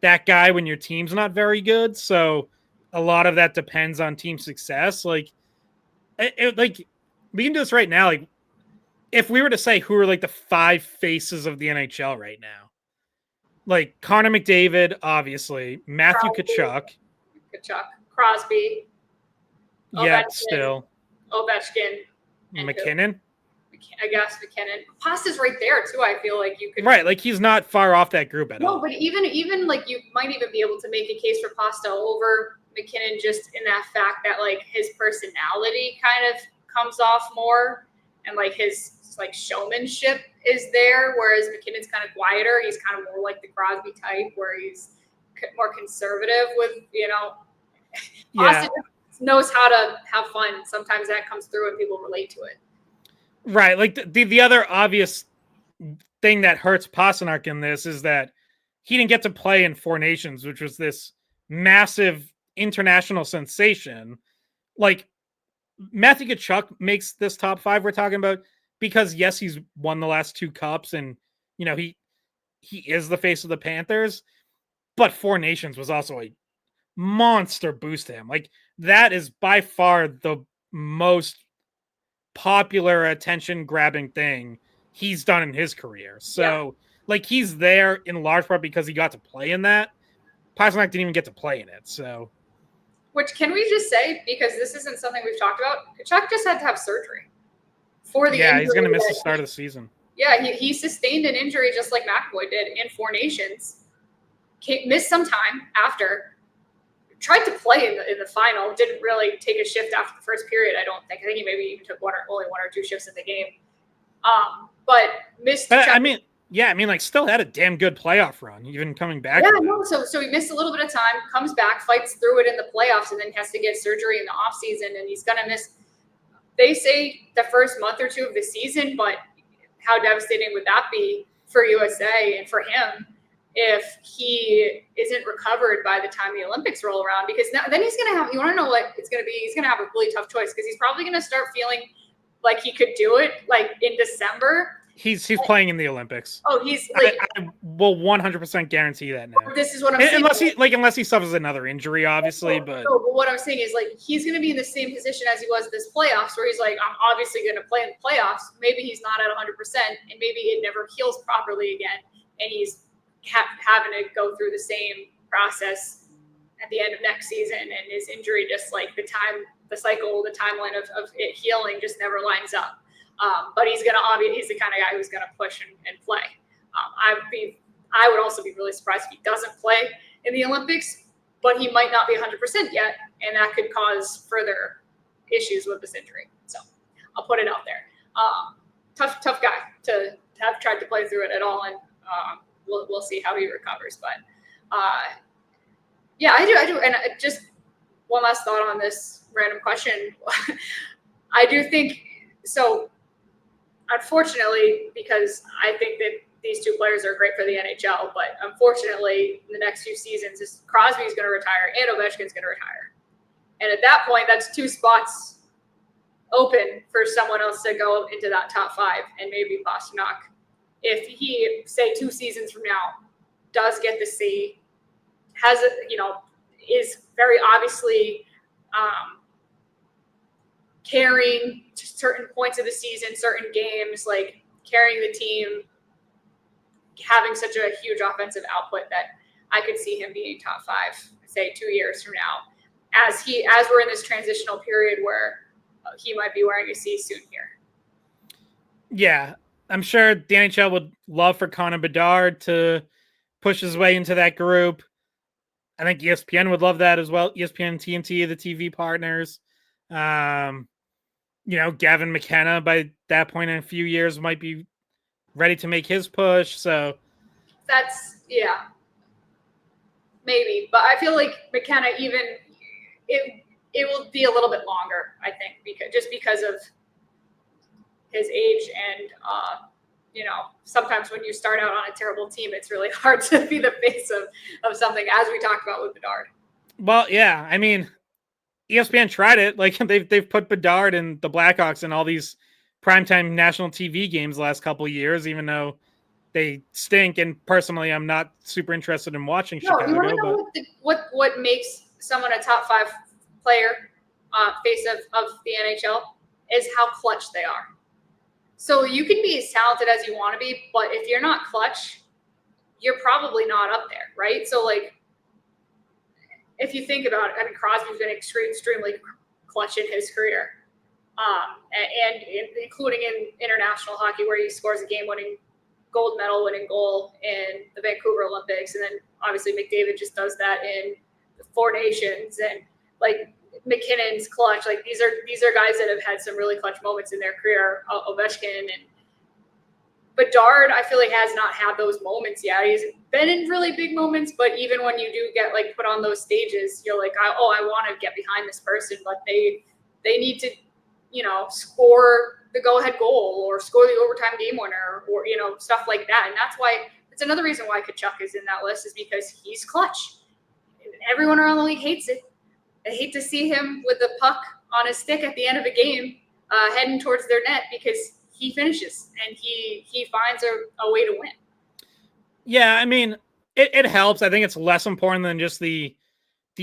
guy when your team's not very good. So a lot of that depends on team success. Like, like, we can do this right now. Like, if we were to say who are, like, the 5 faces of the NHL right now, like, Connor McDavid, obviously, Matthew Tkachuk, Crosby, yeah, Ovechkin, still Ovechkin, McKinnon. I guess McKinnon. Pasta's right there too. I feel like you could, right, like, he's not far off that group at all. No, but even like, you might even be able to make a case for Pasta over McKinnon, just in that fact that, like, his personality kind of comes off more, and, like, his, like, showmanship is there, whereas McKinnon's kind of quieter. He's kind of more like the Crosby type, where he's more conservative with, you know. Pasta knows how to have fun. Sometimes that comes through and people relate to it. Right. Like, the other obvious thing that hurts Pastrnak in this is that he didn't get to play in 4 Nations, which was this massive international sensation. Like, Matthew Tkachuk makes this top 5 we're talking about because, yes, he's won the last 2 cups, and, you know, he is the face of the Panthers. But Four Nations was also a monster boost to him. Like, that is by far the most popular attention grabbing thing he's done in his career. So, like, he's there in large part because he got to play in that. Pasternak didn't even get to play in it. So, which, can we just say, because this isn't something we've talked about, Kachuk just had to have surgery for the injury. He's going to miss the start of the season. Yeah, he sustained an injury just like McAvoy did in Four Nations. Missed some time after. Tried to play in the final. Didn't really take a shift after the first period, I don't think. I think he maybe even took only one or two shifts in the game. But missed. But I mean, like, still had a damn good playoff run, even coming back. Yeah, no. So he missed a little bit of time, comes back, fights through it in the playoffs, and then has to get surgery in the offseason, and he's going to miss. They say the first month or two of the season, but how devastating would that be for USA and for him if he isn't recovered by the time the Olympics roll around? Because then he's going to have, you want to know what it's going to be? He's going to have a really tough choice because he's probably going to start feeling like he could do it like in December. He's playing in the Olympics. Oh, he's like, I will 100% guarantee that now. This is what I'm saying. Unless he suffers another injury, obviously. But what I'm saying is, like, he's going to be in the same position as he was this playoffs, where he's like, I'm obviously going to play in the playoffs. Maybe he's not at 100%, and maybe it never heals properly again, and he's having to go through the same process at the end of next season, and his injury just like the timeline of it healing just never lines up. But he's the kind of guy who's going to push and play. I would also be really surprised if he doesn't play in the Olympics, but he might not be 100% yet, and that could cause further issues with this injury. So I'll put it out there. Tough guy to have tried to play through it at all, and we'll see how he recovers. But I do. And just one last thought on this random question. I do think so. Unfortunately, because I think that these two players are great for the NHL, but unfortunately, in the next few seasons, Crosby's going to retire and Ovechkin's going to retire. And at that point, that's two spots open for someone else to go into that top five, and maybe Pasternak, if he, say, 2 seasons from now, does get the C, is very obviously carrying certain points of the season, certain games, like carrying the team, having such a huge offensive output that I could see him being top 5, say 2 years from now, as we're in this transitional period where he might be wearing a C soon here. Yeah, I'm sure the NHL would love for Connor Bedard to push his way into that group. I think ESPN would love that as well. ESPN and TNT are the TV partners. Gavin McKenna by that point in a few years might be ready to make his push. So that's, maybe. But I feel like McKenna, even it will be a little bit longer, I think, because of his age and sometimes when you start out on a terrible team, it's really hard to be the face of something, as we talked about with Bedard. Well, yeah, I mean, ESPN tried it. Like they've put Bedard and the Blackhawks in all these primetime national TV games the last couple of years, even though they stink. And personally, I'm not super interested in watching Chicago. You want to know what makes someone a top 5 player, face of the NHL, is how clutch they are. So you can be as talented as you want to be, but if you're not clutch, you're probably not up there, right? So, like, if you think about it, I mean, Crosby's been extremely clutch in his career, and including in international hockey, where he scores a game-winning, gold medal-winning goal in the Vancouver Olympics, and then obviously McDavid just does that in the Four Nations, and like McKinnon's clutch. Like these are guys that have had some really clutch moments in their career. Ovechkin and Bedard, I feel like has not had those moments yet. He's been in really big moments, but even when you do get like put on those stages, you're like, I want to get behind this person, but they need to, score the go-ahead goal or score the overtime game winner or stuff like that. And that's why it's another reason why Kachuk is in that list, is because he's clutch. Everyone around the league hates it. They hate to see him with the puck on his stick at the end of a game, heading towards their net, because he finishes and he finds a way to win. Yeah, I mean, it helps. I think it's less important than just the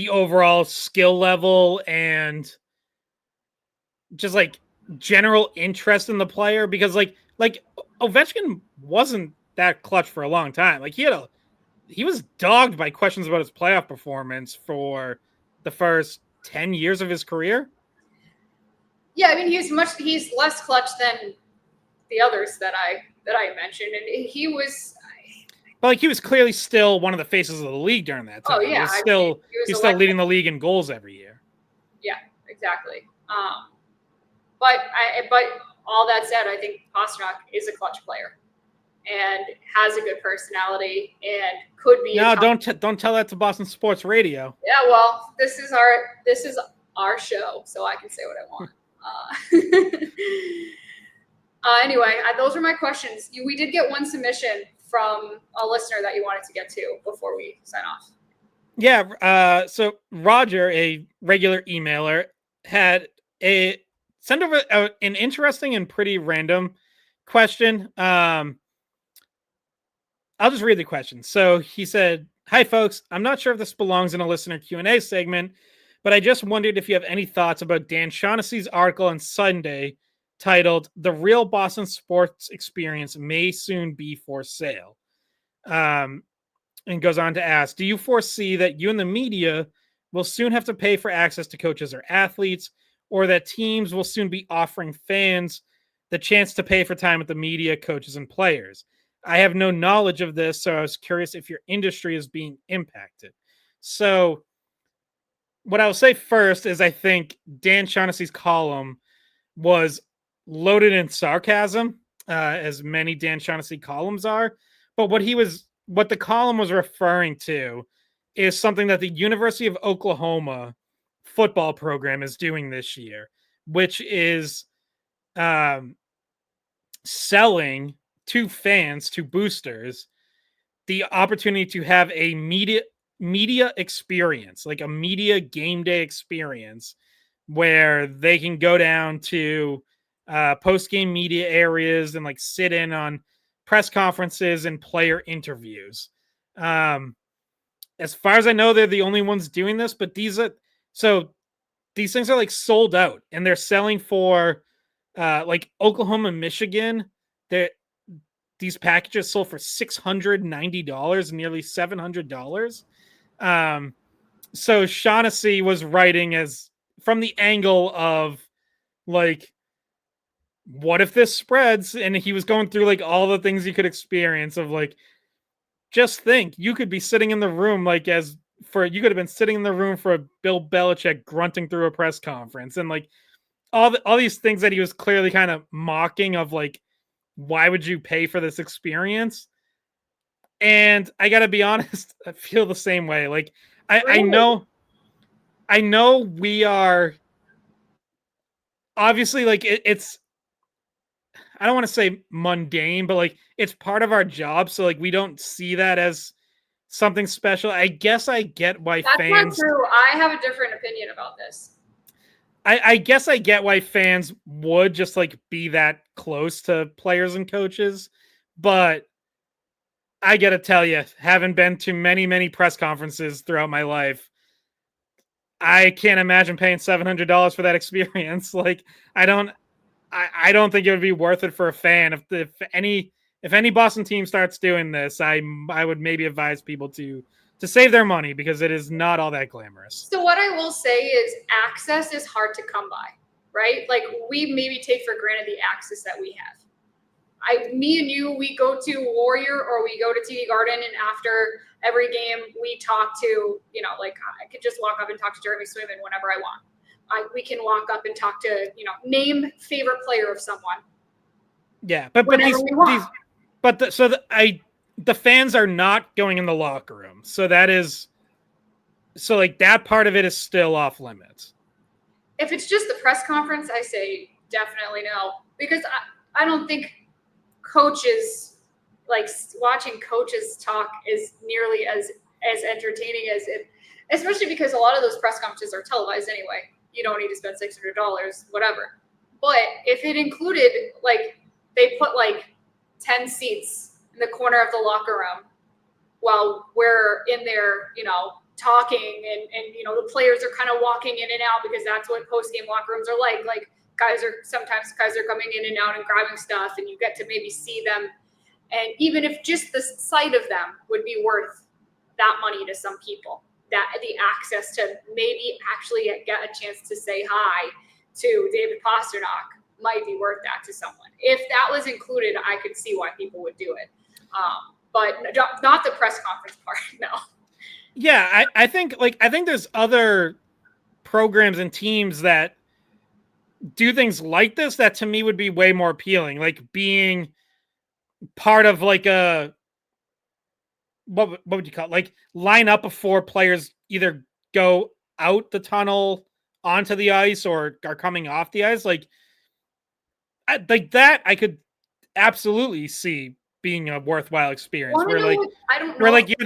overall skill level and just like general interest in the player, because like Ovechkin wasn't that clutch for a long time. Like he was dogged by questions about his playoff performance for the first 10 years of his career. Yeah, I mean he's less clutch than the others that I mentioned, and he was. But like he was clearly still one of the faces of the league during that time. Oh yeah, he was still leading the league in goals every year. Yeah, exactly. But all that said, I think Pastrnak is a clutch player and has a good personality and could be. No, don't tell that to Boston Sports Radio. Yeah, well, this is our show, so I can say what I want. Anyway, those were my questions. We did get one submission from a listener that you wanted to get to before we sign off. Yeah. So Roger, a regular emailer, had sent over an interesting and pretty random question. I'll just read the question. So he said, "Hi folks, I'm not sure if this belongs in a listener Q&A segment, but I just wondered if you have any thoughts about Dan Shaughnessy's article on Sunday titled 'The Real Boston Sports Experience May Soon Be for Sale.'" And goes on to ask, "Do you foresee that you and the media will soon have to pay for access to coaches or athletes, or that teams will soon be offering fans the chance to pay for time with the media, coaches, and players? I have no knowledge of this, so I was curious if your industry is being impacted." So what I'll say first is I think Dan Shaughnessy's column was loaded in sarcasm, as many Dan Shaughnessy columns are. But what the column was referring to is something that the University of Oklahoma football program is doing this year, which is selling to fans, to boosters, the opportunity to have a media experience, like a media game day experience, where they can go down to post-game media areas and like sit in on press conferences and player interviews. As far as I know, they're the only ones doing this, but these things are like sold out, and they're selling for like Oklahoma, Michigan. These packages sold for $690, nearly $700. So Shaughnessy was writing as from the angle of like, what if this spreads? And he was going through like all the things you could experience of like, just think, you could be sitting in the room you could have been sitting in the room for a Bill Belichick grunting through a press conference, and like all these things that he was clearly kind of mocking of like, why would you pay for this experience? And I gotta be honest, I feel the same way. Like I know we are obviously like it's I don't want to say mundane, but like it's part of our job. So like we don't see that as something special. I guess I get why That's fans. not true. I have a different opinion about this. I guess I get why fans would just like be that close to players and coaches, but I gotta tell you, having been to many press conferences throughout my life, I can't imagine paying $700 for that experience. Like I don't think it would be worth it for a fan. If any Boston team starts doing this, I would maybe advise people to save their money, because it is not all that glamorous. So what I will say is access is hard to come by, right? Like we maybe take for granted the access that we have. Me and you, we go to Warrior or we go to TD Garden, and after every game we talk to, like I could just walk up and talk to Jeremy Swayman whenever I want. We can walk up and talk to, name favorite player of someone. Yeah, but the fans are not going in the locker room, so that part of it is still off limits. If it's just the press conference, I say definitely no, because I don't think coaches, like watching coaches talk, is nearly as entertaining as it, especially because a lot of those press conferences are televised anyway. You don't need to spend $600, whatever. But if it included, like, they put like 10 seats in the corner of the locker room while we're in there, talking and the players are kind of walking in and out because that's what post-game locker rooms are like. Like sometimes guys are coming in and out and grabbing stuff and you get to maybe see them. And even if just the sight of them would be worth that money to some people, that the access to maybe actually get a chance to say hi to David Pasternak might be worth that to someone. If that was included, I could see why people would do it. But not the press conference part, no. Yeah, I think there's other programs and teams that do things like this that to me would be way more appealing. Like being part of like a what would you call it? Like line up before players either go out the tunnel onto the ice or are coming off the ice. Like that I could absolutely see being a worthwhile experience where you're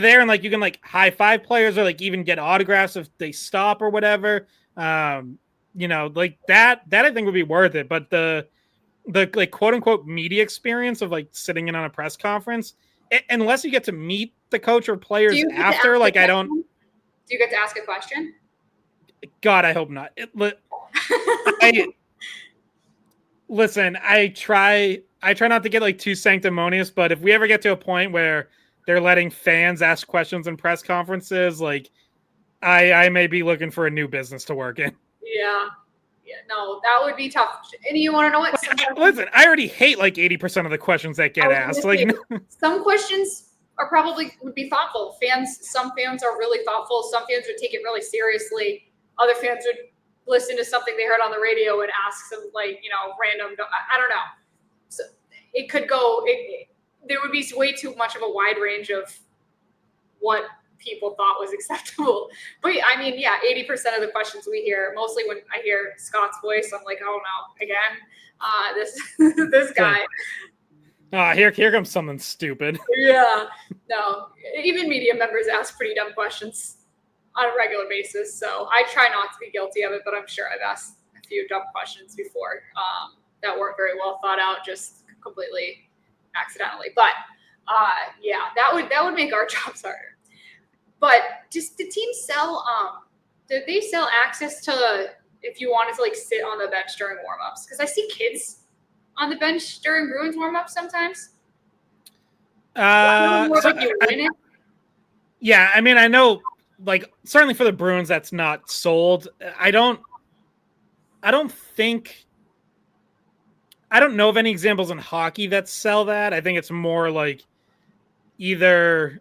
there and like you can like high five players or like even get autographs if they stop or whatever. Like that I think would be worth it. But the like quote unquote media experience of like sitting in on a press conference, unless you get to meet the coach or players after, like I don't. Do you get to ask a question? God, I hope not. Listen, I try not to get like too sanctimonious, but if we ever get to a point where they're letting fans ask questions in press conferences, like I may be looking for a new business to work in. Yeah, no, that would be tough. And you want to know what? Listen, I already hate like 80% of the questions that get asked. Like some questions would be thoughtful. Some fans are really thoughtful. Some fans would take it really seriously. Other fans would listen to something they heard on the radio and ask some random, I don't know. So it could go, there would be way too much of a wide range of what people thought was acceptable. But I mean, yeah, 80% of the questions we hear, mostly when I hear Scott's voice, I'm like, oh no, again, this guy. Here comes something stupid. Yeah, no, even media members ask pretty dumb questions on a regular basis. So I try not to be guilty of it, but I'm sure I've asked a few dumb questions before that weren't very well thought out, just completely accidentally. But yeah, that would make our jobs harder. But just the team sell, did they sell access to if you wanted to like sit on the bench during warmups? Because I see kids on the bench during Bruins warmups sometimes. Yeah, I mean, I know. Like certainly for the Bruins, that's not sold. I don't know of any examples in hockey that sell that. I think it's more like either,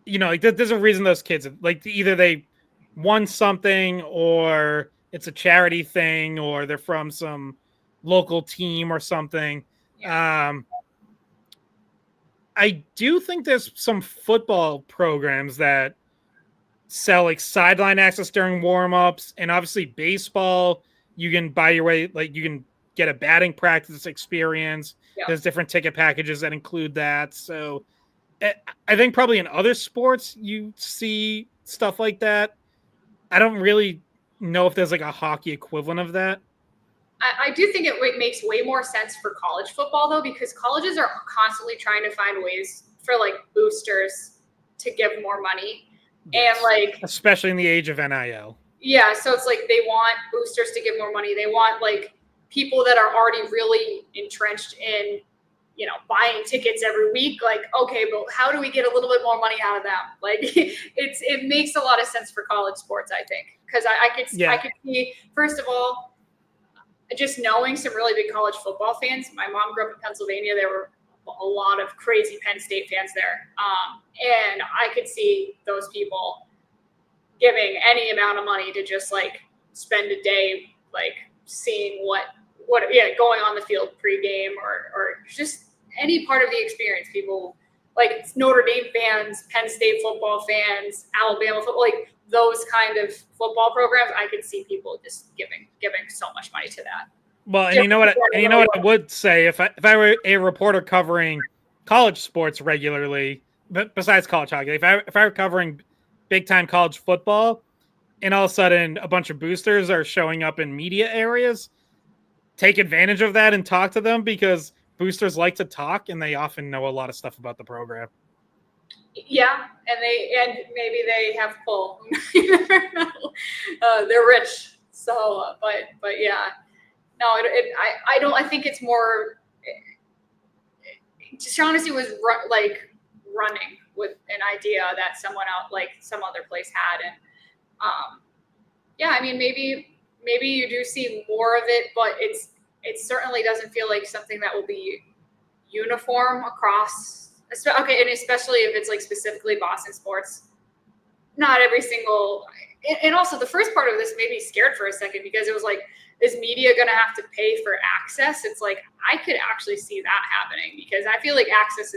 like there's a reason those kids like either they won something or it's a charity thing or they're from some local team or something. Yeah. I do think there's some football programs that sell like sideline access during warm-ups, and obviously baseball you can buy your way, like you can get a batting practice experience. There's different ticket packages that include that. So I think probably in other sports you see stuff like that. I don't really know if there's like a hockey equivalent of that. I do think it makes way more sense for college football though, because colleges are constantly trying to find ways for like boosters to give more money. Yes. And like especially in the age of NIL. Yeah, so it's like they want boosters to give more money. They want like people that are already really entrenched in, buying tickets every week. Like, okay, but how do we get a little bit more money out of them? Like, it makes a lot of sense for college sports, I think, because I could see, first of all, just knowing some really big college football fans. My mom grew up in Pennsylvania. There were a lot of crazy Penn State fans there. And I could see those people giving any amount of money to just like spend a day, like seeing going on the field pregame or just any part of the experience. People like Notre Dame fans, Penn State football fans, Alabama football, like those kind of football programs. I could see people just giving so much money to that. Well, and you know what I would say if I were a reporter covering college sports regularly, but besides college hockey, if I were covering big time college football, and all of a sudden a bunch of boosters are showing up in media areas, take advantage of that and talk to them because boosters like to talk and they often know a lot of stuff about the program. Yeah, and maybe they have pull. You never know. They're rich, so but yeah, no, I don't. I think it's more. Shaughnessy was running with an idea that someone out like some other place had, and yeah, I mean maybe you do see more of it, but it certainly doesn't feel like something that will be uniform across. Okay, and especially if it's like specifically Boston sports, not every single. And also the first part of this made me scared for a second because it was like, is media going to have to pay for access? It's like I could actually see that happening because I feel like access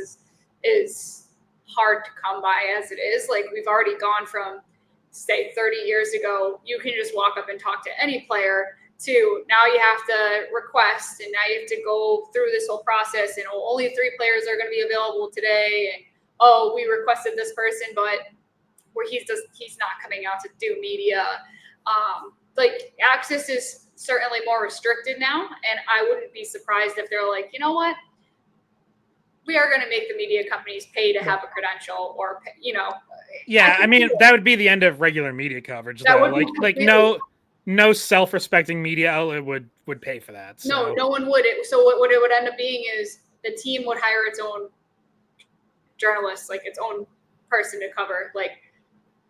is hard to come by as it is. Like we've already gone from say 30 years ago, you can just walk up and talk to any player to now you have to request and now you have to go through this whole process and only 3 players are going to be available today. And oh, we requested this person, but where he's not coming out to do media. Like access is certainly more restricted now, and I wouldn't be surprised if they're like, you know what, we are going to make the media companies pay to have a credential, or Yeah, I mean that would be the end of regular media coverage, though. Like no self-respecting media outlet would pay for that. So. No one would. So what it would end up being is the team would hire its own journalists, like its own person to cover, like.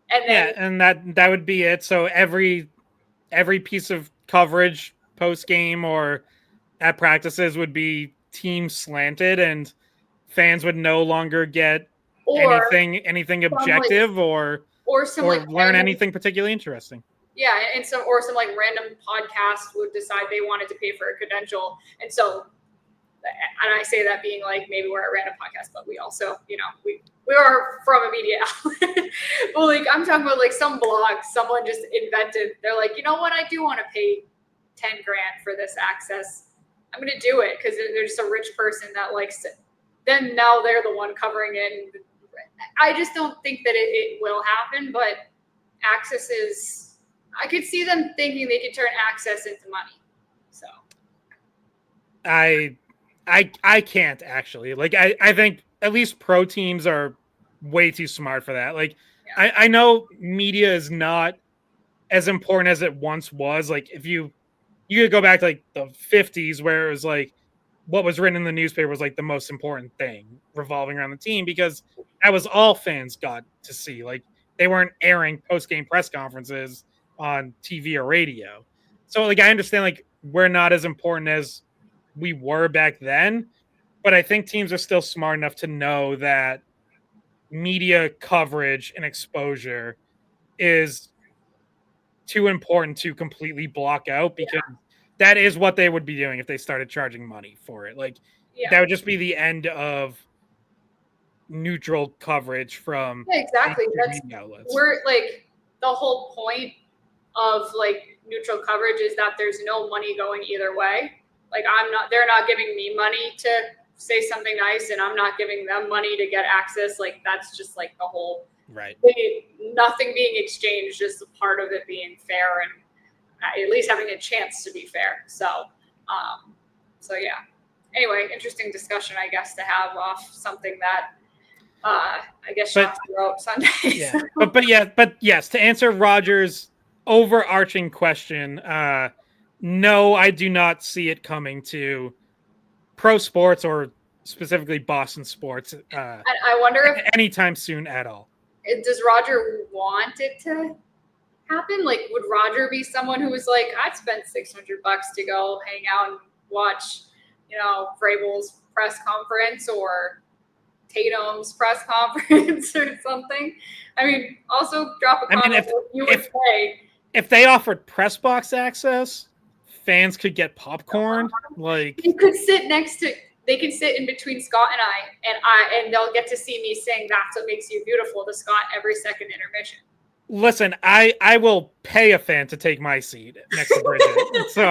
And then, yeah, and that would be it. So every piece of coverage post game or at practices would be team slanted, and fans would no longer get anything objective or learn anything particularly interesting. Yeah, and some like random podcast would decide they wanted to pay for a credential, and so. And I say that being like maybe we're a random podcast, but we also, we are from a media outlet. But like I'm talking about like some blog someone just invented. They're like, you know what? I do want to pay $10,000 for this access. I'm going to do it because they're just a rich person that likes it. Then now they're the one covering it. I just don't think that it will happen. But access is. I could see them thinking they could turn access into money. So. I can't actually. Like I think at least pro teams are way too smart for that. Like yeah. I know media is not as important as it once was. Like if you could go back to like the 50s where it was like what was written in the newspaper was like the most important thing revolving around the team because that was all fans got to see. Like they weren't airing post-game press conferences on TV or radio. So like I understand like we're not as important as we were back then, but I think teams are still smart enough to know that media coverage and exposure is too important to completely block out because that is what they would be doing if they started charging money for it. Like that would just be the end of neutral coverage from exactly. We're like the whole point of like neutral coverage is that there's no money going either way. Like they're not giving me money to say something nice and I'm not giving them money to get access. Like that's just like the whole nothing being exchanged, just a part of it being fair and at least having a chance to be fair. So yeah. Anyway, interesting discussion, I guess, to have off something that I guess Sean wrote Sunday. Yeah. But yes, to answer Roger's overarching question, no, I do not see it coming to pro sports or specifically Boston sports. I wonder if anytime soon at all. Does Roger want it to happen? Like, would Roger be someone who was like, I'd spend $600 to go hang out and watch, Vrabel's press conference or Tatum's press conference or something? I mean, also drop a comment if you would play. If they offered press box access, fans could get popcorn. Like you could sit they can sit in between Scott and I, and they'll get to see me sing "That's What Makes You Beautiful" to Scott every second intermission. Listen, I will pay a fan to take my seat next to Bridget, so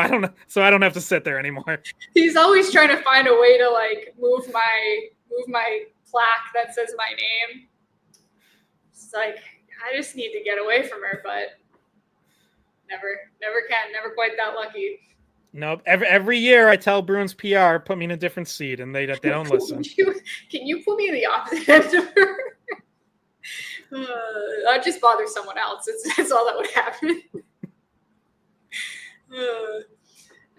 I don't have to sit there anymore. He's always trying to find a way to like move my plaque that says my name. It's like I just need to get away from her, but never can, never quite that lucky. Nope. Every year I tell Bruins PR, put me in a different seat, and they don't listen. Can you put me in the opposite end of her? I'd just bother someone else. That's all that would happen.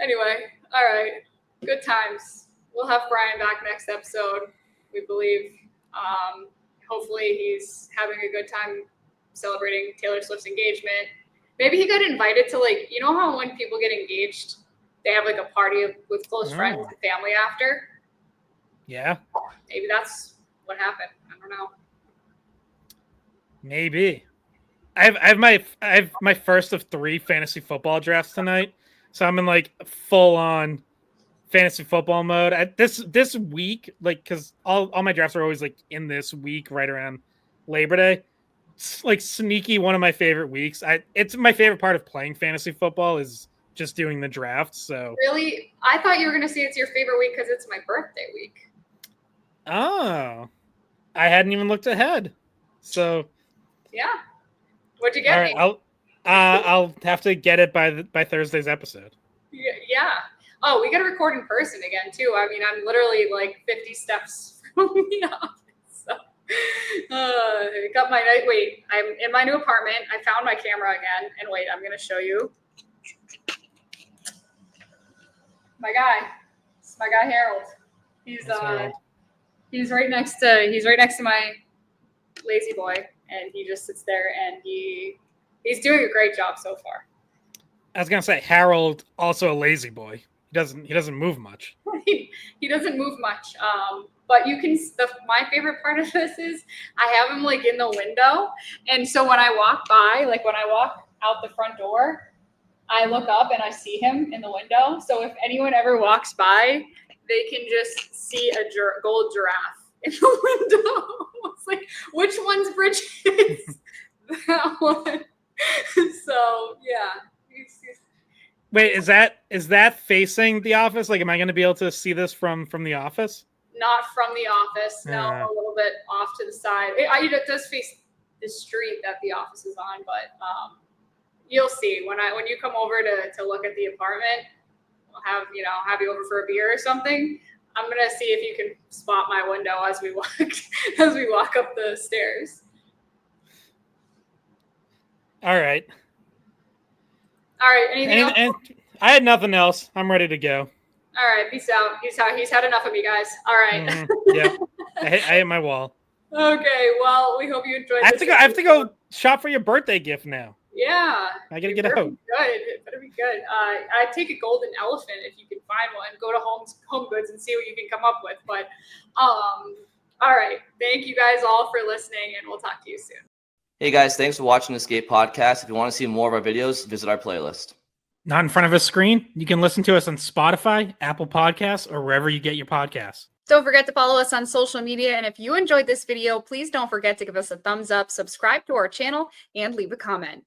Anyway, all right. Good times. We'll have Brian back next episode, we believe. Hopefully he's having a good time celebrating Taylor Swift's engagement. Maybe he got invited to, like, you know how when people get engaged, they have like a party with close friends and family after? Yeah. Maybe that's what happened. I don't know. Maybe. I have my first of 3 fantasy football drafts tonight, so I'm in like full on fantasy football mode. This week, like, because all my drafts are always like in this week right around Labor Day. It's like sneaky one of my favorite weeks. It's my favorite part of playing fantasy football is just doing the drafts. So really, I thought you were gonna say it's your favorite week because it's my birthday week. Oh, I hadn't even looked ahead. So yeah, what'd you get? All right, I'll have to get it by Thursday's episode. Yeah. Oh, we got to record in person again too. I mean, I'm literally like 50 steps from the office. So, got my night. Wait, I'm in my new apartment. I found my camera again, and wait, I'm gonna show you. My guy, it's my guy Harold. He's right next to my lazy boy, and he just sits there, and he's doing a great job so far. I was gonna say Harold, also a lazy boy. He doesn't move much. He doesn't move much. But you can. My favorite part of this is I have him like in the window, and so when I walk by, like when I walk out the front door, I look up and I see him in the window. So if anyone ever walks by, they can just see a gold giraffe in the window. It's like, which one's Bridget? That one. So yeah. Wait, is that facing the office? Like, am I going to be able to see this from the office? Not from the office. No, a little bit off to the side. It does face the street that the office is on, but you'll see when you come over to look at the apartment. We'll have you over for a beer or something. I'm gonna see if you can spot my window as we walk up the stairs. All right. Anything else? And I had nothing else. I'm ready to go. All right, peace out. He's had enough of me, guys. All right. Mm-hmm. Yeah, I hit my wall. Okay, well, we hope you enjoyed. I have to go shop for your birthday gift now. Yeah. I gotta get out. Good. It better be good. I'd take a golden elephant if you can find one. Go to Home Goods and see what you can come up with. But all right. Thank you guys all for listening, and we'll talk to you soon. Hey guys, thanks for watching the Skate Podcast. If you want to see more of our videos, visit our playlist. Not in front of a screen? You can listen to us on Spotify, Apple Podcasts, or wherever you get your podcasts. Don't forget to follow us on social media. And if you enjoyed this video, please don't forget to give us a thumbs up, subscribe to our channel, and leave a comment.